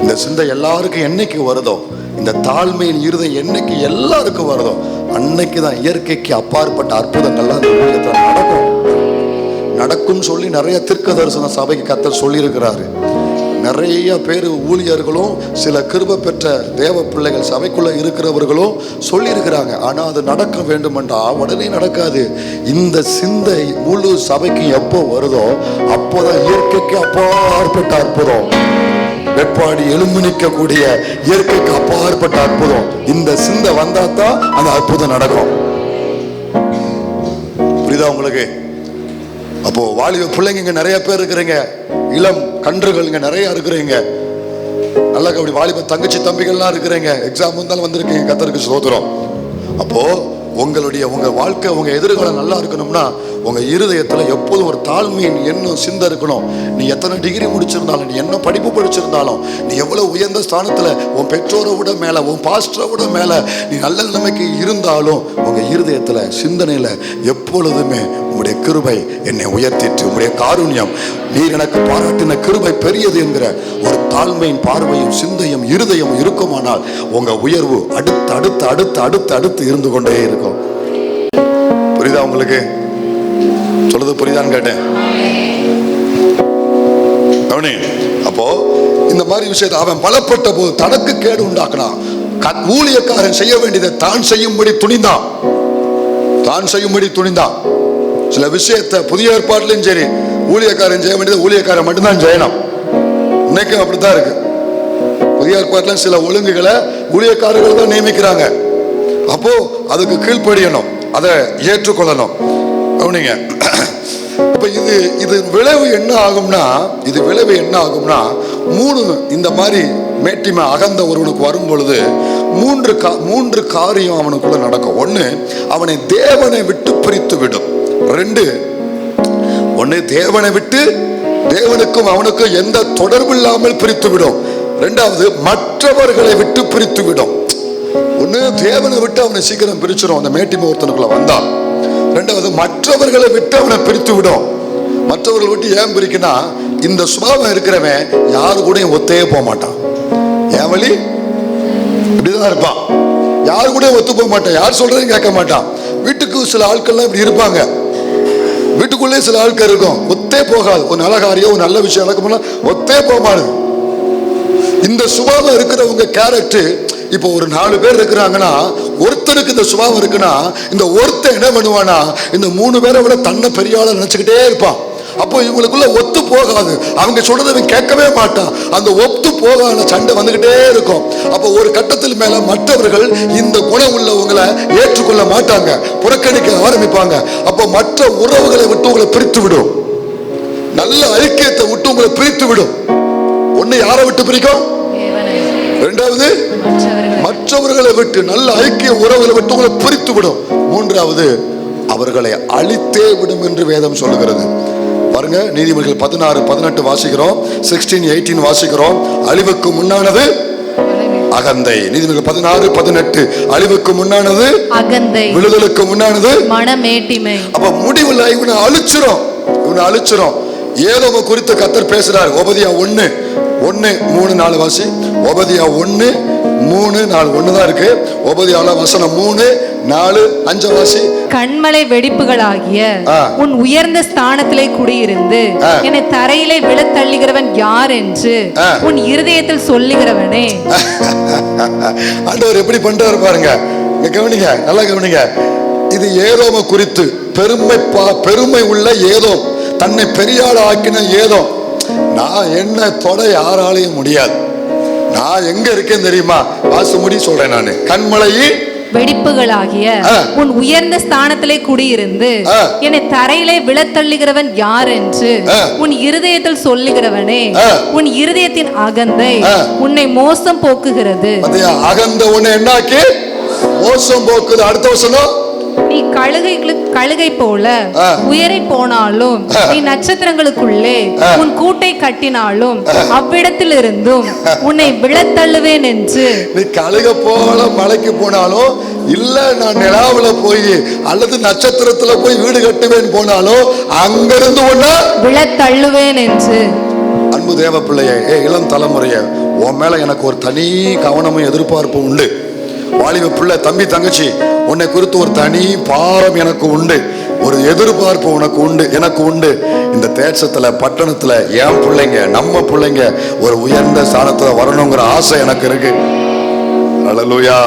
இந்த சிந்தை எல்லாருக்கும் என்னைக்கு வருதோ, இந்த தாழ்மையின் இருதயம் என்னைக்கு எல்லாருக்கும் வருதோ, அன்னைக்கு தான் இயற்கைக்கு அப்பாற்பட்ட அற்புதங்கள்லாம் அந்த ஊழியத்தில் நடக்கும் சொல்லி நிறைய தீர்க்க தரிசன சபைக்கு கர்த்தர் சொல்லி இருக்கிறாரு. நிறைய பேர் ஊழியர்களும் சில கிருபை பெற்ற தேவ பிள்ளைகள் சபைக்குள்ள இருக்கிறவர்களும் சொல்லி இருக்கிறாங்க. ஆனா அது நடக்க வேண்டுமென்றா உடனே நடக்காது. இந்த சிந்தை முழு சபைக்கு எப்போ வருதோ அப்போதான் இயற்கைக்கு அப்பாற்பட்ட அற்புதம், வெப்பாடி எலும்பு நிற்கக்கூடிய இயற்கைக்கு அப்பாற்பட்ட அற்புதம் இந்த சிந்தை வந்தாதான் அந்த அற்புதம் நடக்கும். புரியுதா உங்களுக்கு? அப்போ வாலிப பிள்ளைங்க இங்க நிறைய பேர் இருக்கிறீங்க, இளம் கன்றுகள் இங்க நிறைய இருக்கிறீங்க, நல்லா அப்படி வாலிப தங்கச்சி தம்பிகள்லாம் இருக்கிறீங்க, எக்ஸாம் வந்தாலும் வந்திருக்கீங்க, கர்த்தருக்கு ஸ்தோத்திரம். அப்போ உங்க வாழ்க்கை, உங்க எதிர்காலம் நல்லா இருக்கணும்னா உங்க இருதயத்துல எப்போதும் ஒரு தாழ்மையின் எண்ணம் சிந்த இருக்கணும். நீ எத்தனை டிகிரி முடிச்சிருந்தாலும், நீ என்ன படிப்பு படிச்சிருந்தாலும், நீ எவ்வளவு உயர்ந்த ஸ்தானத்துல உன் பெற்றோரை விட மேல, உன் பாஸ்டரை விட மேல நீ நல்ல நிலைமைக்கு இருந்தாலும், உங்க இருதயத்துல சிந்தனையில எப்பொழுதுமே உங்களுடைய கிருபை என்னை உயர்த்திட்டு, உங்களுடைய காருண்யம், நீர் எனக்கு பாராட்டின கிருபை பெரியது என்கிற ஒரு தாழ்மையின் பார்வையும் சிந்தையும் இருதயம் இருக்குமானால் உங்க உயர்வு அடுத்து அடுத்து அடுத்து அடுத்து அடுத்து இருந்து கொண்டே இருக்கும். புரியுதா உங்களுக்கு? சொல்றது புரியுதான்னு கேட்டேன். அப்போ இந்த மாதிரி விஷயத்தை அவன் பலப்பட்ட போது தனக்கு கேடு உண்டாக்கினான். ஊழியக்காரன் செய்ய வேண்டியதை தான் செய்யும்படி துணிந்தான். சில விஷயத்தை புதிய ஏற்பாட்டிலும் சரி, ஊழியக்காரன் செய்ய வேண்டியதை ஊழியக்காரன் மட்டும்தான் செய்யணும். இன்னைக்கும் அப்படித்தான் இருக்கு. புதிய ஏற்பாட்டிலும் சில ஒழுங்குகளை ஊழியக்காரர்கள் தான் நியமிக்கிறாங்க. அப்போ அதுக்கு கீழ்ப்படியணும், அதை ஏற்றுக்கொள்ளணும். கவனிங்க. இப்ப இது விளைவு என்ன ஆகும்னா மூணு இந்த மாதிரி மேட்டிமை அகந்த ஒருவனுக்கு வரும் பொழுது மூன்று காரியம் அவனுக்குள்ள நடக்கும். ஒண்ணு, அவனை தேவனை விட்டு பிரித்து விடும். ஒண்ணு, தேவனை விட்டு தேவனுக்கும் அவனுக்கும் எந்த தொடர்பு இல்லாமல் பிரித்து விடும். ரெண்டாவது, மற்றவர்களை விட்டு பிரித்து விடும். ஒண்ணு, தேவனை விட்டு அவனை சீக்கிரம் பிரிச்சிடும் அந்த மேட்டிமை ஒருத்தனுக்குள்ள வந்தா. ரெண்டாவது, மற்றவர்களை விட்டு அவனை பிரித்து விடும். மற்றவர்களை விட்டு ஏன் பிரிக்கினா, இந்த சுபாவம் இருக்கிறவன் யாரு கூட ஒத்தே போக மாட்டான். என் வழி இப்படிதான் இருப்பான். யாரு கூட ஒத்து போக மாட்டான். யார் சொல்றதையும் கேட்க மாட்டான். வீட்டுக்கு சில ஆட்கள்லாம் இப்படி இருப்பாங்க. வீட்டுக்குள்ளே சில ஆட்கள் இருக்கும், ஒத்தே போகாது. ஒரு நல்ல காரியம், ஒரு நல்ல விஷயம் நடக்கும்னா ஒத்தே போக மாட்டாது. இந்த சுபாவம் இருக்கிறவங்க கேரக்டர். இப்போ ஒரு 4 பேர் இருக்கிறாங்கன்னா, ஒருத்தருக்கு இந்த சுபாவம் இருக்குன்னா, இந்த ஒருத்தன் என்ன பண்ணுவானா, இந்த 3 பேரை விட தன்னை பெரிய ஆளை நினைச்சுக்கிட்டே இருப்பான். அப்போ இவங்களுக்குள்ள ஒத்து போகாது. அவங்க சொல்றதை கேட்கவே மாட்டான். அந்த ஒத்து போகாத சண்டை வந்துகிட்டே இருக்கும். அப்போ ஒரு கட்டத்தில் மேல மற்றவர்கள் இந்த குணம் உள்ளவங்களை ஏற்றுக்கொள்ள மாட்டாங்க, புறக்கணிக்க ஆரம்பிப்பாங்க. அப்போ மற்ற உறவுகளை விட்டு உங்களை பிரித்து விடும். நல்ல ஐக்கியத்தை விட்டு உங்களை பிரித்து விடும். ஒண்ணு, யாரை விட்டு பிரிக்கும்? இரண்டாவது, மற்றவர்களை விட்டு, நல்ல ஐக்கிய உறவுகளை விட்டு உங்களை பிரித்து விடும். மூன்றாவது, அவர்களை அழித்தே விடும் என்று வேதம் சொல்லுகிறது. பாருங்க, நீதிமொழிகள் 16-18 வாசிக்கிறோம், 16-18 வாசிக்கிறோம். அழிவுக்கு முன்னானது அகந்தை. நீதிமொழிகள் 16-18 அழிவுக்கு முன்னானது அகந்தை, விழுதலுக்கு முன்னானது மனமேட்டிமை. அப்ப முடிவுல இவனை அழிச்சிரும். ஏதோம குறித்து கர்த்தர் பேசுறார். ஓபதியா 1:3-4 வாசி. ஓபதியா 1:3-4 ஒண்ணுதான் இருக்கு. ஓபதியால வசனம் 3-4-5 வாசி. கண்மலை வெடிப்புகளாகிய உன் உயர்ந்த ஸ்தானத்திலே குடியிருந்து என்னை தரையிலே விழத்தள்ளுகிறவன் யார் என்று உன் இருதயத்தில் சொல்லுகிறவனே. ஆண்டவர் எப்படி பண்றாரு பாருங்க. கவனிங்க, நல்லா கவனிங்க. இது ஏதோம குறித்து பெருமை உள்ள ஏதோ, தன்னை பெரியாள் ஆக்கின ஏதோ. நான் என்ன தொட யாராலையும் முடியாது. நான் எங்க இருக்கேன் தெரியுமா? வாசமுடி சொல்றேன் நானு. கண்மலையில் வெடிப்புகளாகிய உன் உயர்ந்த ஸ்தானத்திலே குடியிருந்து என்னை தரையிலே விழத்தள்ளுகிறவன் யார் என்று உன் இருதயத்தில் சொல்லுகிறவனே. உன் இருதயத்தின் அகந்தை உன்னை மோசம் போக்குகிறது. அகந்த உன்னை என்னாக்கி மோசம் போக்குது. அடுத்த வசனம், நீ கழுகை போல உயரை போனாலும், நீ நட்சத்திரங்களுக்குள்ளே உன் கூட்டை கட்டினாலும், அவ்விடத்தில் இருந்தும் உன்னை விழத்தள்ளுவேன் என்று. நீ கழுகை போல மலைக்கு போனாலும், இல்ல நான் நிலாவுல போய் அல்லது நட்சத்திரத்துல போய் வீடு கட்டுவேன் போனாலும், அங்கிருந்து உன்னை விழத்தள்ளுவேன் என்று. அன்பு தேவ பிள்ளையே, இளம் தலைமுறைய, உன் மேல எனக்கு ஒரு தனி கவனமும் எதிர்பார்ப்பும் உண்டு. வாலிப பிள்ளை, தம்பி, தங்கச்சி, உன்னை குறித்து ஒரு தனி பாரம் எனக்கு உண்டு. ஒரு எதிர்பார்ப்பு உனக்கு உண்டு, எனக்கு உண்டு. இந்த தேசத்துல, பட்டணத்துல என் பிள்ளைங்க, நம்ம பிள்ளைங்க ஒரு உயர்ந்த ஸ்தானத்துல வரணுங்கிற ஆசை எனக்கு இருக்கு. அல்லேலூயா.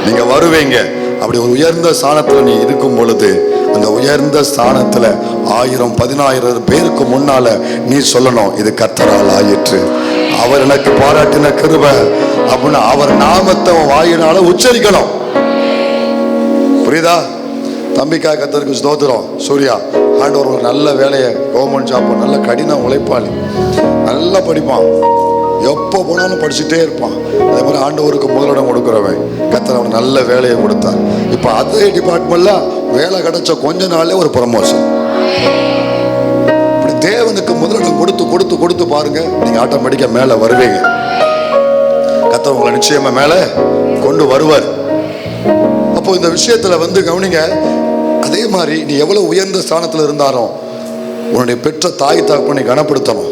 நீங்க வருவீங்க. அப்படி ஒரு உயர்ந்த ஸ்தானத்துல நீ இருக்கும் பொழுது, அந்த உயர்ந்த ஸ்தானத்துல 1000-10,000 பேருக்கு முன்னால நீ சொல்லணும், இது கர்த்தரால் ஆயிற்று, அவர் எனக்கு பாராட்டின கிருபை அப்படின்னு அவர் நாமத்தை வாயினால உச்சரிக்கணும். புரியுதா? தம்பிக்காய் கர்த்தருக்கு ஸ்தோத்திரம். சூர்யா, ஆண்டவர் ஒரு நல்ல வேலையை, கவர்மெண்ட் ஜாப், நல்ல கடின உழைப்பாளி, நல்லா படிப்பான். எப்போ போனாலும் படிச்சுட்டே இருப்பான். அதே மாதிரி ஆண்டவருக்கு முதலிடம் கொடுக்குறவன் கர்த்தர் அவனுக்கு நல்ல வேலையை கொடுத்தார். இப்போ அதே டிபார்ட்மெண்ட்ல வேலை கிடைச்ச கொஞ்ச நாளே ஒரு ப்ரமோஷன். இப்படி தேவனுக்கு முதலிடம் கொடுத்து கொடுத்து கொடுத்து பாருங்க, நீங்க ஆட்டோமேட்டிக்கா மேல வருவீங்க. கர்த்தர் உங்களை நிச்சயமா மேல கொண்டு வருவார். அப்போ இந்த விஷயத்துல கவனிங்க. அதே மாதிரி நீ எவ்வளவு உயர்ந்த ஸ்தானத்துல இருந்தாலும் உன்னுடைய பெற்ற தாய் தகப்பனை கனப்படுத்தணும்.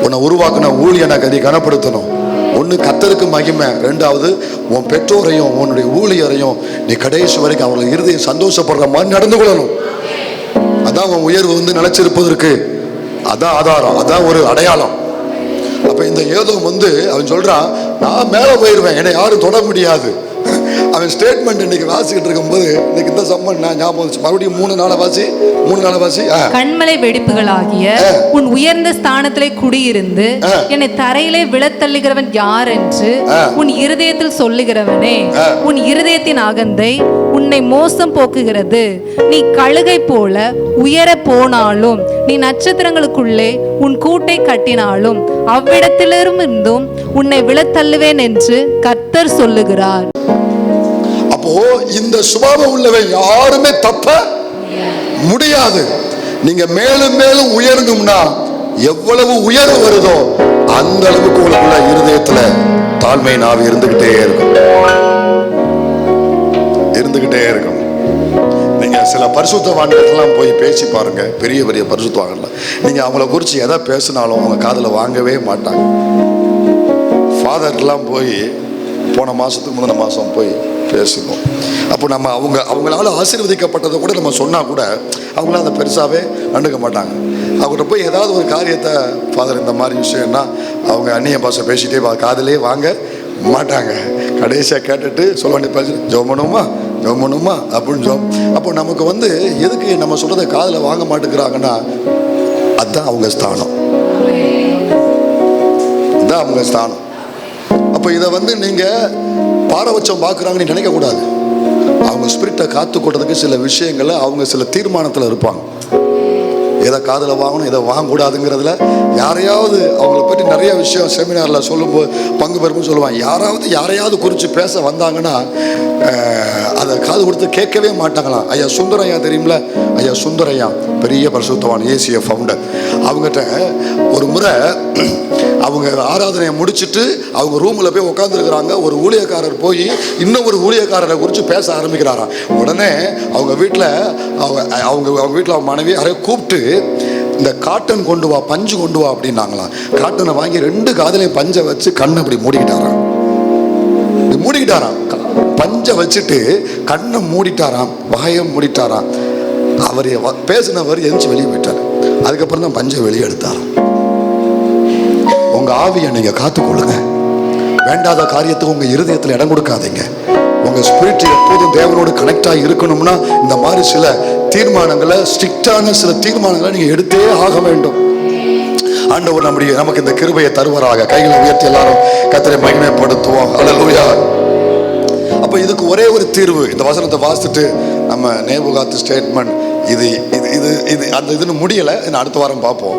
உன்னை உருவாக்கின ஊழியனை கதி கனப்படுத்தணும். ஒன்று கர்த்தருக்கு மகிமை, ரெண்டாவது உன் பெற்றோரையும் உன்னுடைய ஊழியரையும் நீ கடைசி வரைக்கும் அவங்களை இருதயம் சந்தோஷப்படுற மாதிரி நடந்து கொள்ளணும். அதான் உன் உயர்வு நிலைச்சிருப்பதற்கு அதான் ஆதாரம், அதான் ஒரு அடையாளம். அப்ப இந்த ஏதோம் அவன் சொல்றான், நான் மேல போயிருவேன், என்னை யாரும் தொட முடியாது. அவன் ஸ்டேட்மெண்ட் இன்னைக்கு வாசிக்கிட்டு இருக்கும்போது இன்னைக்கு இந்த சம்மன் நான் ஞாபகம், மறுபடியும் 3 நாளை வாசி. கண்மலை வெடிப்புகளாகிய உன் உயர்ந்த ஸ்தானத்திலே குடியிருந்து என்னை தரையிலே விழத்தள்ளுகிறவன் யார் என்று உன் இருதயத்தில் சொல்லுகிறவனே, உன் இருதயத்தின் அகந்தை உன்னை மோசம் போக்குகிறது. நீ கழுகை போல உயர போனாலும், நீ நட்சத்திரங்களுக்குள்ளே உன் கூட்டை கட்டினாலும் அவ்விடத்திலிருந்தும் உன்னை விழத்தள்ளுவேன் என்று கர்த்தர் சொல்லுகிறார். அப்போ இந்த சுபாவம் உள்ளவன் யாருமே தப்ப முடியாது. நீங்க மேலும் மேலும் உயரணும்னா எவ்வளவு உயர்வு வருதோ அந்த அளவுக்கு உங்களுக்குள்ள இருதயத்துல தாழ்மை நாவி இருந்துகிட்டே இருக்கும். நீங்க சில பரிசுத்தவான்களெல்லாம் போய் பேசி பாருங்க, பெரிய பெரிய பரிசுத்தவான்கள், நீங்க அவங்கள குறிச்சு எதை பேசினாலும் அவங்க காதுல வாங்கவே மாட்டாங்க. ஃபாதர்லாம் போய் போன மாசத்துக்கு முந்தின மாசம் போய் பேசணும். அப்போ நம்ம அவங்களால ஆசீர்வதிக்கப்பட்டதை கூட நம்ம சொன்னா கூட அவங்களாம் அதை பெருசாவே கண்டுக்க மாட்டாங்க. அவங்ககிட்ட போய் ஏதாவது ஒரு காரியத்தை, ஃபாதர் இந்த மாதிரி விஷயம்னா அவங்க அந்நிய பாஷை பேசிட்டே காதலே வாங்க மாட்டாங்க. கடைசியாக கேட்டுட்டு சொல்ல வேண்டிய பேச ஜெபம் பண்ணுமா அப்படின்னு அப்போ நமக்கு எதுக்கு நம்ம சொல்றதை காதில் வாங்க மாட்டேங்கிறாங்கன்னா அதுதான் அவங்க ஸ்தானம், இதுதான் அவங்க ஸ்தானம். அப்போ இதை நீங்க பாரபட்சம் பார்க்குறாங்கன்னு நினைக்கக்கூடாது. அவங்க ஸ்பிரிட்டை காத்து கொண்டதுக்கு சில விஷயங்களை அவங்க சில தீர்மானத்தில் இருப்பாங்க. எதை காதில் வாங்கணும், எதை வாங்கக்கூடாதுங்கிறதுல யாரையாவது அவங்கள பற்றி நிறைய விஷயம் செமினாரில் சொல்லும்போது பங்கு பெறும்போது சொல்லுவாங்க. யாரையாவது குறித்து பேச வந்தாங்கன்னா அதை காது கொடுத்து கேட்கவே மாட்டாங்களாம். ஐயா சுந்தரையா தெரியுமில்ல, ஐயா சுந்தரையா பெரிய பரிசுத்தவான், ஏசிய ஃபவுண்டர். அவங்ககிட்ட ஒரு முறை அவங்க ஆராதனையை முடிச்சுட்டு அவங்க ரூமில் போய் உட்காந்துருக்குறாங்க. ஒரு ஊழியக்காரர் போய் இன்னும் ஒரு ஊழியக்காரரை குறித்து பேச ஆரம்பிக்கிறாராம். உடனே அவங்க வீட்டில் அவங்க மனைவி யாரையும் கூப்பிட்டு இந்த காட்டன் கொண்டு வா, பஞ்சு கொண்டு வா அப்படின்னாங்களாம். காட்டனை வாங்கி 2 காதலையும் பஞ்சை வச்சு கண்ணை அப்படி மூடிக்கிட்டாராம். பஞ்சை வச்சுட்டு கண்ணை மூடிட்டாராம், வாயம் மூடிட்டாராம். அவர் பேசினவர் எந்திச்சு வெளியே போயிட்டார். அதுக்கப்புறம் தான் பஞ்சை வெளியே எடுத்தாராம். உங்க ஆவியை நீங்க காத்துக்கொள்ளுங்க. வேண்டாத காரியத்துக்கு உங்க இருதயத்தில் இடம் கொடுக்காதீங்க. உங்க ஸ்பிரிட் எப்போதும் தேவனோடு கனெக்ட் ஆகி இருக்கணும்னா இந்த மாதிரி சில தீர்மானங்களை, ஸ்ட்ரிக்டான சில தீர்மானங்களை நீங்க எடுத்தே ஆக வேண்டும். ஆண்டவர் நமக்கு இந்த கிருபையை தருவாராக. கைகளை உயர்த்தி எல்லாரும் கர்த்தரை மகிமைப்படுத்துவோம். அல்லேலூயா. அப்ப இதுக்கு ஒரே ஒரு தீர்வு. இந்த வசனத்தை வாசித்துட்டு நம்ம நேபுகாத் ஸ்டேட்மெண்ட் இதுன்னு முடியல, அடுத்த வாரம் பார்ப்போம்.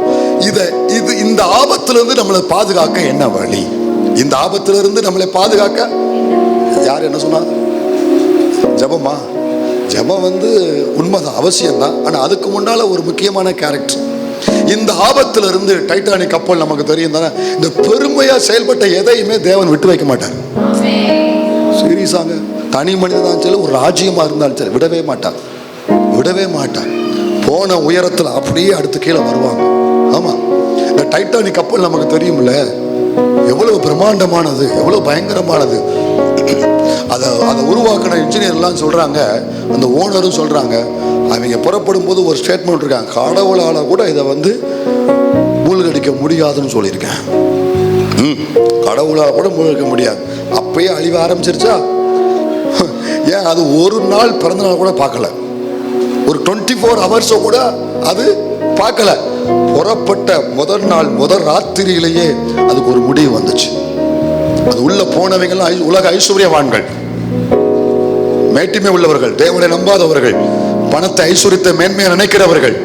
இந்த ஆபத்திலிருந்து நம்மளை பாதுகாக்க என்ன வழி? இந்த ஆபத்திலிருந்து நம்மளை பாதுகாக்க யார் என்ன சொன்னா? ஜெபமா? ஜெபம் உண்மைதான், அவசியம்தான். ஆனா அதுக்கு முன்னால ஒரு முக்கியமான கேரக்டர். இந்த ஆபத்திலிருந்து டைட்டானிக் கப்பல் நமக்கு தெரியும் தானே, இந்த பெருமையா செயல்பட்ட எதையுமே தேவன் விட்டு வைக்க மாட்டார். சீரியஸாங்க, தனி மனிதன் சரி, ஒரு ராஜ்யமா இருந்தாலும் சரி, விடவே மாட்டார். போன உயரத்தில் அப்படியே அடுத்து கீழே வருவாங்க. ஆமா, இந்த டைட்டானிக் கப்பல் நமக்கு தெரியும்ல, எவ்வளவு பிரம்மாண்டமானது, எவ்வளவு பயங்கரமானது. அதை உருவாக்கின இன்ஜினியர்லாம் சொல்றாங்க, அந்த ஓனரும் சொல்றாங்க, அவங்க புறப்படும் போது ஒரு ஸ்டேட்மெண்ட் இருக்காங்க, கடவுளால கூட இதை மூழ்கடிக்க முடியாதுன்னு சொல்லியிருக்கேன். கடவுளால் கூட மூழ்கடிக்க முடியாது. அப்பயே அழிவ ஆரம்பிச்சிருச்சா? ஏன் அது ஒரு நாள் பிறந்த நாள் கூட பார்க்கல, ஒரு 24 hours கூட அது பார்க்கல. புறப்பட்ட முதல் நாள் முதல் ராத்திரியிலேயே அதுக்கு ஒரு முடிவு வந்துச்சு. அது உள்ள போனவங்கெல்லாம் உலக ஐஸ்வர்யவான்கள், மேட்டிமை உள்ளவர்கள், தேவனை நம்பாதவர்கள், பணத்தை ஐஸ்வர்யத்தை மேன்மையை நினைக்கிறவர்கள்.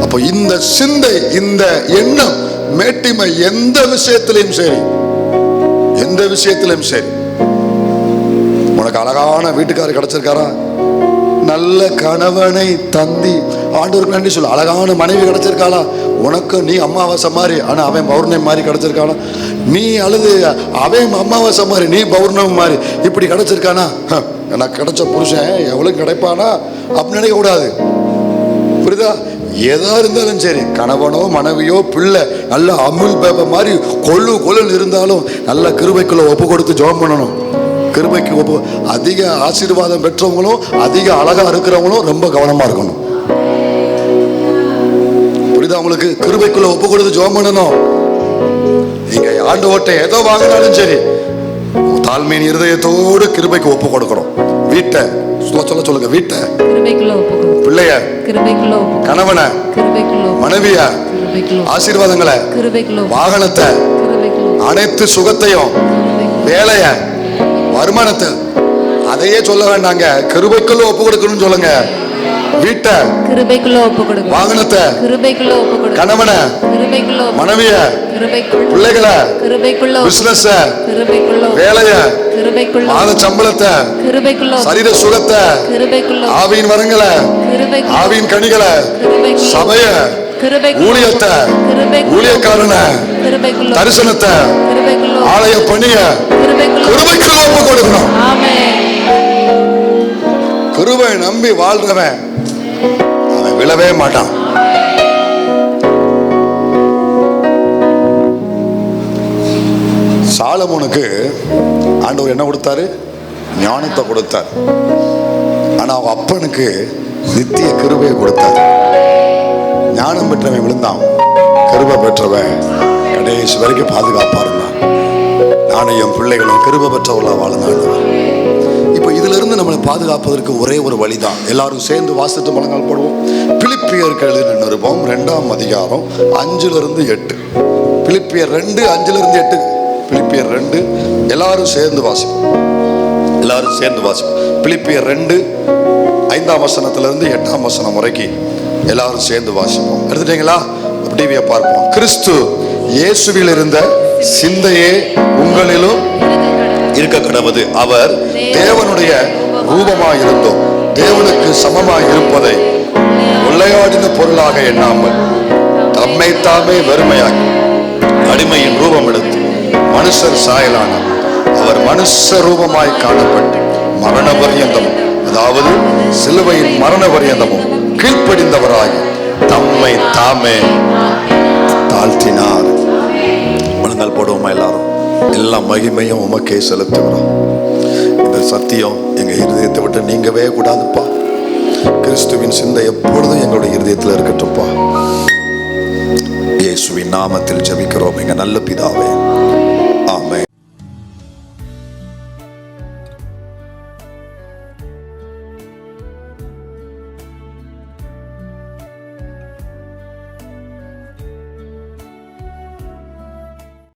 அப்போ இந்த சிந்தை, இந்த எண்ணம் மேட்டிமை எந்த விஷயத்திலையும் சரி, எந்த விஷயத்திலும் சரி. உனக்கு அழகான வீட்டுக்காரர் கிடைச்சிருக்காரா? நல்ல கணவனை தந்தி ஆண்டவருக்கு நன்றி சொல்லு. அழகான மனைவி கிடைச்சிருக்காளா? உனக்கு நீ அமாவாசை மாதிரி ஆனா அவன் பௌர்ணமி மாதிரி கிடைச்சிருக்கானா? நீ அழுது அவன் அமாவாசை மாதிரி நீ பௌர்ணமி மாதிரி இப்படி கிடைச்சிருக்கானா? எனக்கு கிடைச்ச புருஷன் எவ்வளவு கிடைப்பானா அப்படின்னு நினைக்க கூடாது. புரியுதா? எதா இருந்தாலும் சரி, கணவனோ மனைவியோ பிள்ளை நல்ல அமுல் பேப்ப மாதிரி கொள்ளுன்னு இருந்தாலும் நல்ல கிருபைக்குள்ள ஒப்பு கொடுத்து ஜெபம் பண்ணணும். கிருபைக்கு ஒப்பு. அதிக ஆசீர்வாதம் பெற்றவங்களும் அதிக அழகா இருக்கிறவங்களும் ரொம்ப கவனமா இருக்கணும். புரியுதா உங்களுக்கு? கிருபைக்குள்ள ஒப்பு கொடுத்து ஜெபம் பண்ணணும். நீங்க ஆண்டவர்ட்ட ஏதோ வாங்கினாலும் சரி, தாழ்மையின் இருதயத்தோடு கிருபைக்கு ஒப்பு கொடுக்கணும். வீட்டை சொல்லுங்க, வீட்டை, பிள்ளைய, கணவனை, மனைவிய, ஆசீர்வாதங்களை, வாகனத்தை, அனைத்து சுகத்தையும், வேலைய, வருமானத்தை, அதையே சொல்ல வேண்டாங்க, கிருபைக்குள்ள ஒப்பு கொடுக்கணும்னு சொல்லுங்க. வீட்டை கிருபைக்குள்ள ஒப்பு கொடுங்க, வாகனத்தை கிருபைக்குள்ள ஒப்பு கொடுங்க, கணவனை கிருபைக்குள்ள, மனைவிய கிருபைக்குள்ள, பிள்ளைகளை கிருபைக்குள்ள, பிசினஸ் கிருபைக்குள்ள, வேலைய கிருபைக்குள்ள, மாத சம்பளத்தை கிருபைக்குள்ள, சரீர சுகத்தை கிருபைக்குள்ள, ஆவியின் வரங்களை கிருபைக்குள்ள, ஆவியின் கனிகளை கிருபைக்குள்ள, சபைய கிருபைக்குள்ள, ஊழியத்தை கிருபைக்குள்ள, ஊழியக்காரனை கிருபைக்குள்ள, தரிசனத்தை கிருபைக்குள்ள, ஆலய பணிய கிருபைக்குள்ள ஒப்பு கொடுக்கணும். ஆமென். கிருபை நம்பி வாழ்றவன் அவன் விழவே மாட்டான். சாலமோனுக்கு ஆண்டவர் என்ன கொடுத்தாரு? ஞானத்தை கொடுத்தார். ஆனா அவன் அப்பனுக்கு நித்திய கிருபையை கொடுத்தார். ஞானம் பெற்றவன் விழுந்தான், கிருபை பெற்றவன் கடைசி வரைக்கும் பாதுகாப்பா இருந்தான். நானும் என் பிள்ளைகளும் கிருபை பெற்றவர்களா வாழ்ந்தான். இப்போ இதுல இருந்து நம்மளை பாதுகாப்பதற்கு ஒரே ஒரு வழிதான். எல்லாரும் சேர்ந்து வாசித்து முழங்கால் போடுவோம். பிலிப்பியருக்கு எழுதின நிருபம் 2ஆம் அதிகாரம் 5-8. பிலிப்பியர் 2, 5-8. பிலிப்பியர் 2 எல்லாரும் சேர்ந்து வாசிப்போம். எல்லாரும் சேர்ந்து வாசிப்போம். பிலிப்பியர் 2 5ஆம் வசனத்திலிருந்து 8ஆம் வசனம் வரைக்கும் எல்லாரும் சேர்ந்து வாசிப்போம். எடுத்துட்டீங்களா? டிவியை பார்ப்போம். கிறிஸ்து இயேசுவில் இருந்த சிந்தையே உங்களிலும் இருக்க கடவுது. அவர் தேவனுடைய ரூபமாய் இருந்தோம், தேவனுக்கு சமமாய் இருப்பதை கொள்ளையாடின பொருளாக எண்ணாமல் தம்மை தாமே வெறுமையாக்கி அடிமையின் ரூபம் எடுத்து மனுஷர் சாயலானார். அவர் மனுஷ ரூபமாய் காணப்பட்டு மரண பரியந்தமும், அதாவது சிலுவையின் மரண பரியந்தமும் கீழ்ப்படிந்தவராகி தம்மை தாமே தாழ்த்தினார். முழங்கால் போடுவோமா? எல்லாரும் எல்லா மகிமையும் உமக்கே செலுத்துகிறோம். இந்த சத்தியம் எங்க இருதயத்தை விட்டு நீங்கவே கூடாதுப்பா. கிறிஸ்துவின் சிந்தை எப்பொழுதும் எங்களுடைய இருதயத்தில் இருக்கட்டும்ப்பா. இயேசுவின் நாமத்தில் ஜெபிக்கிறோம் எங்க நல்ல பிதாவே.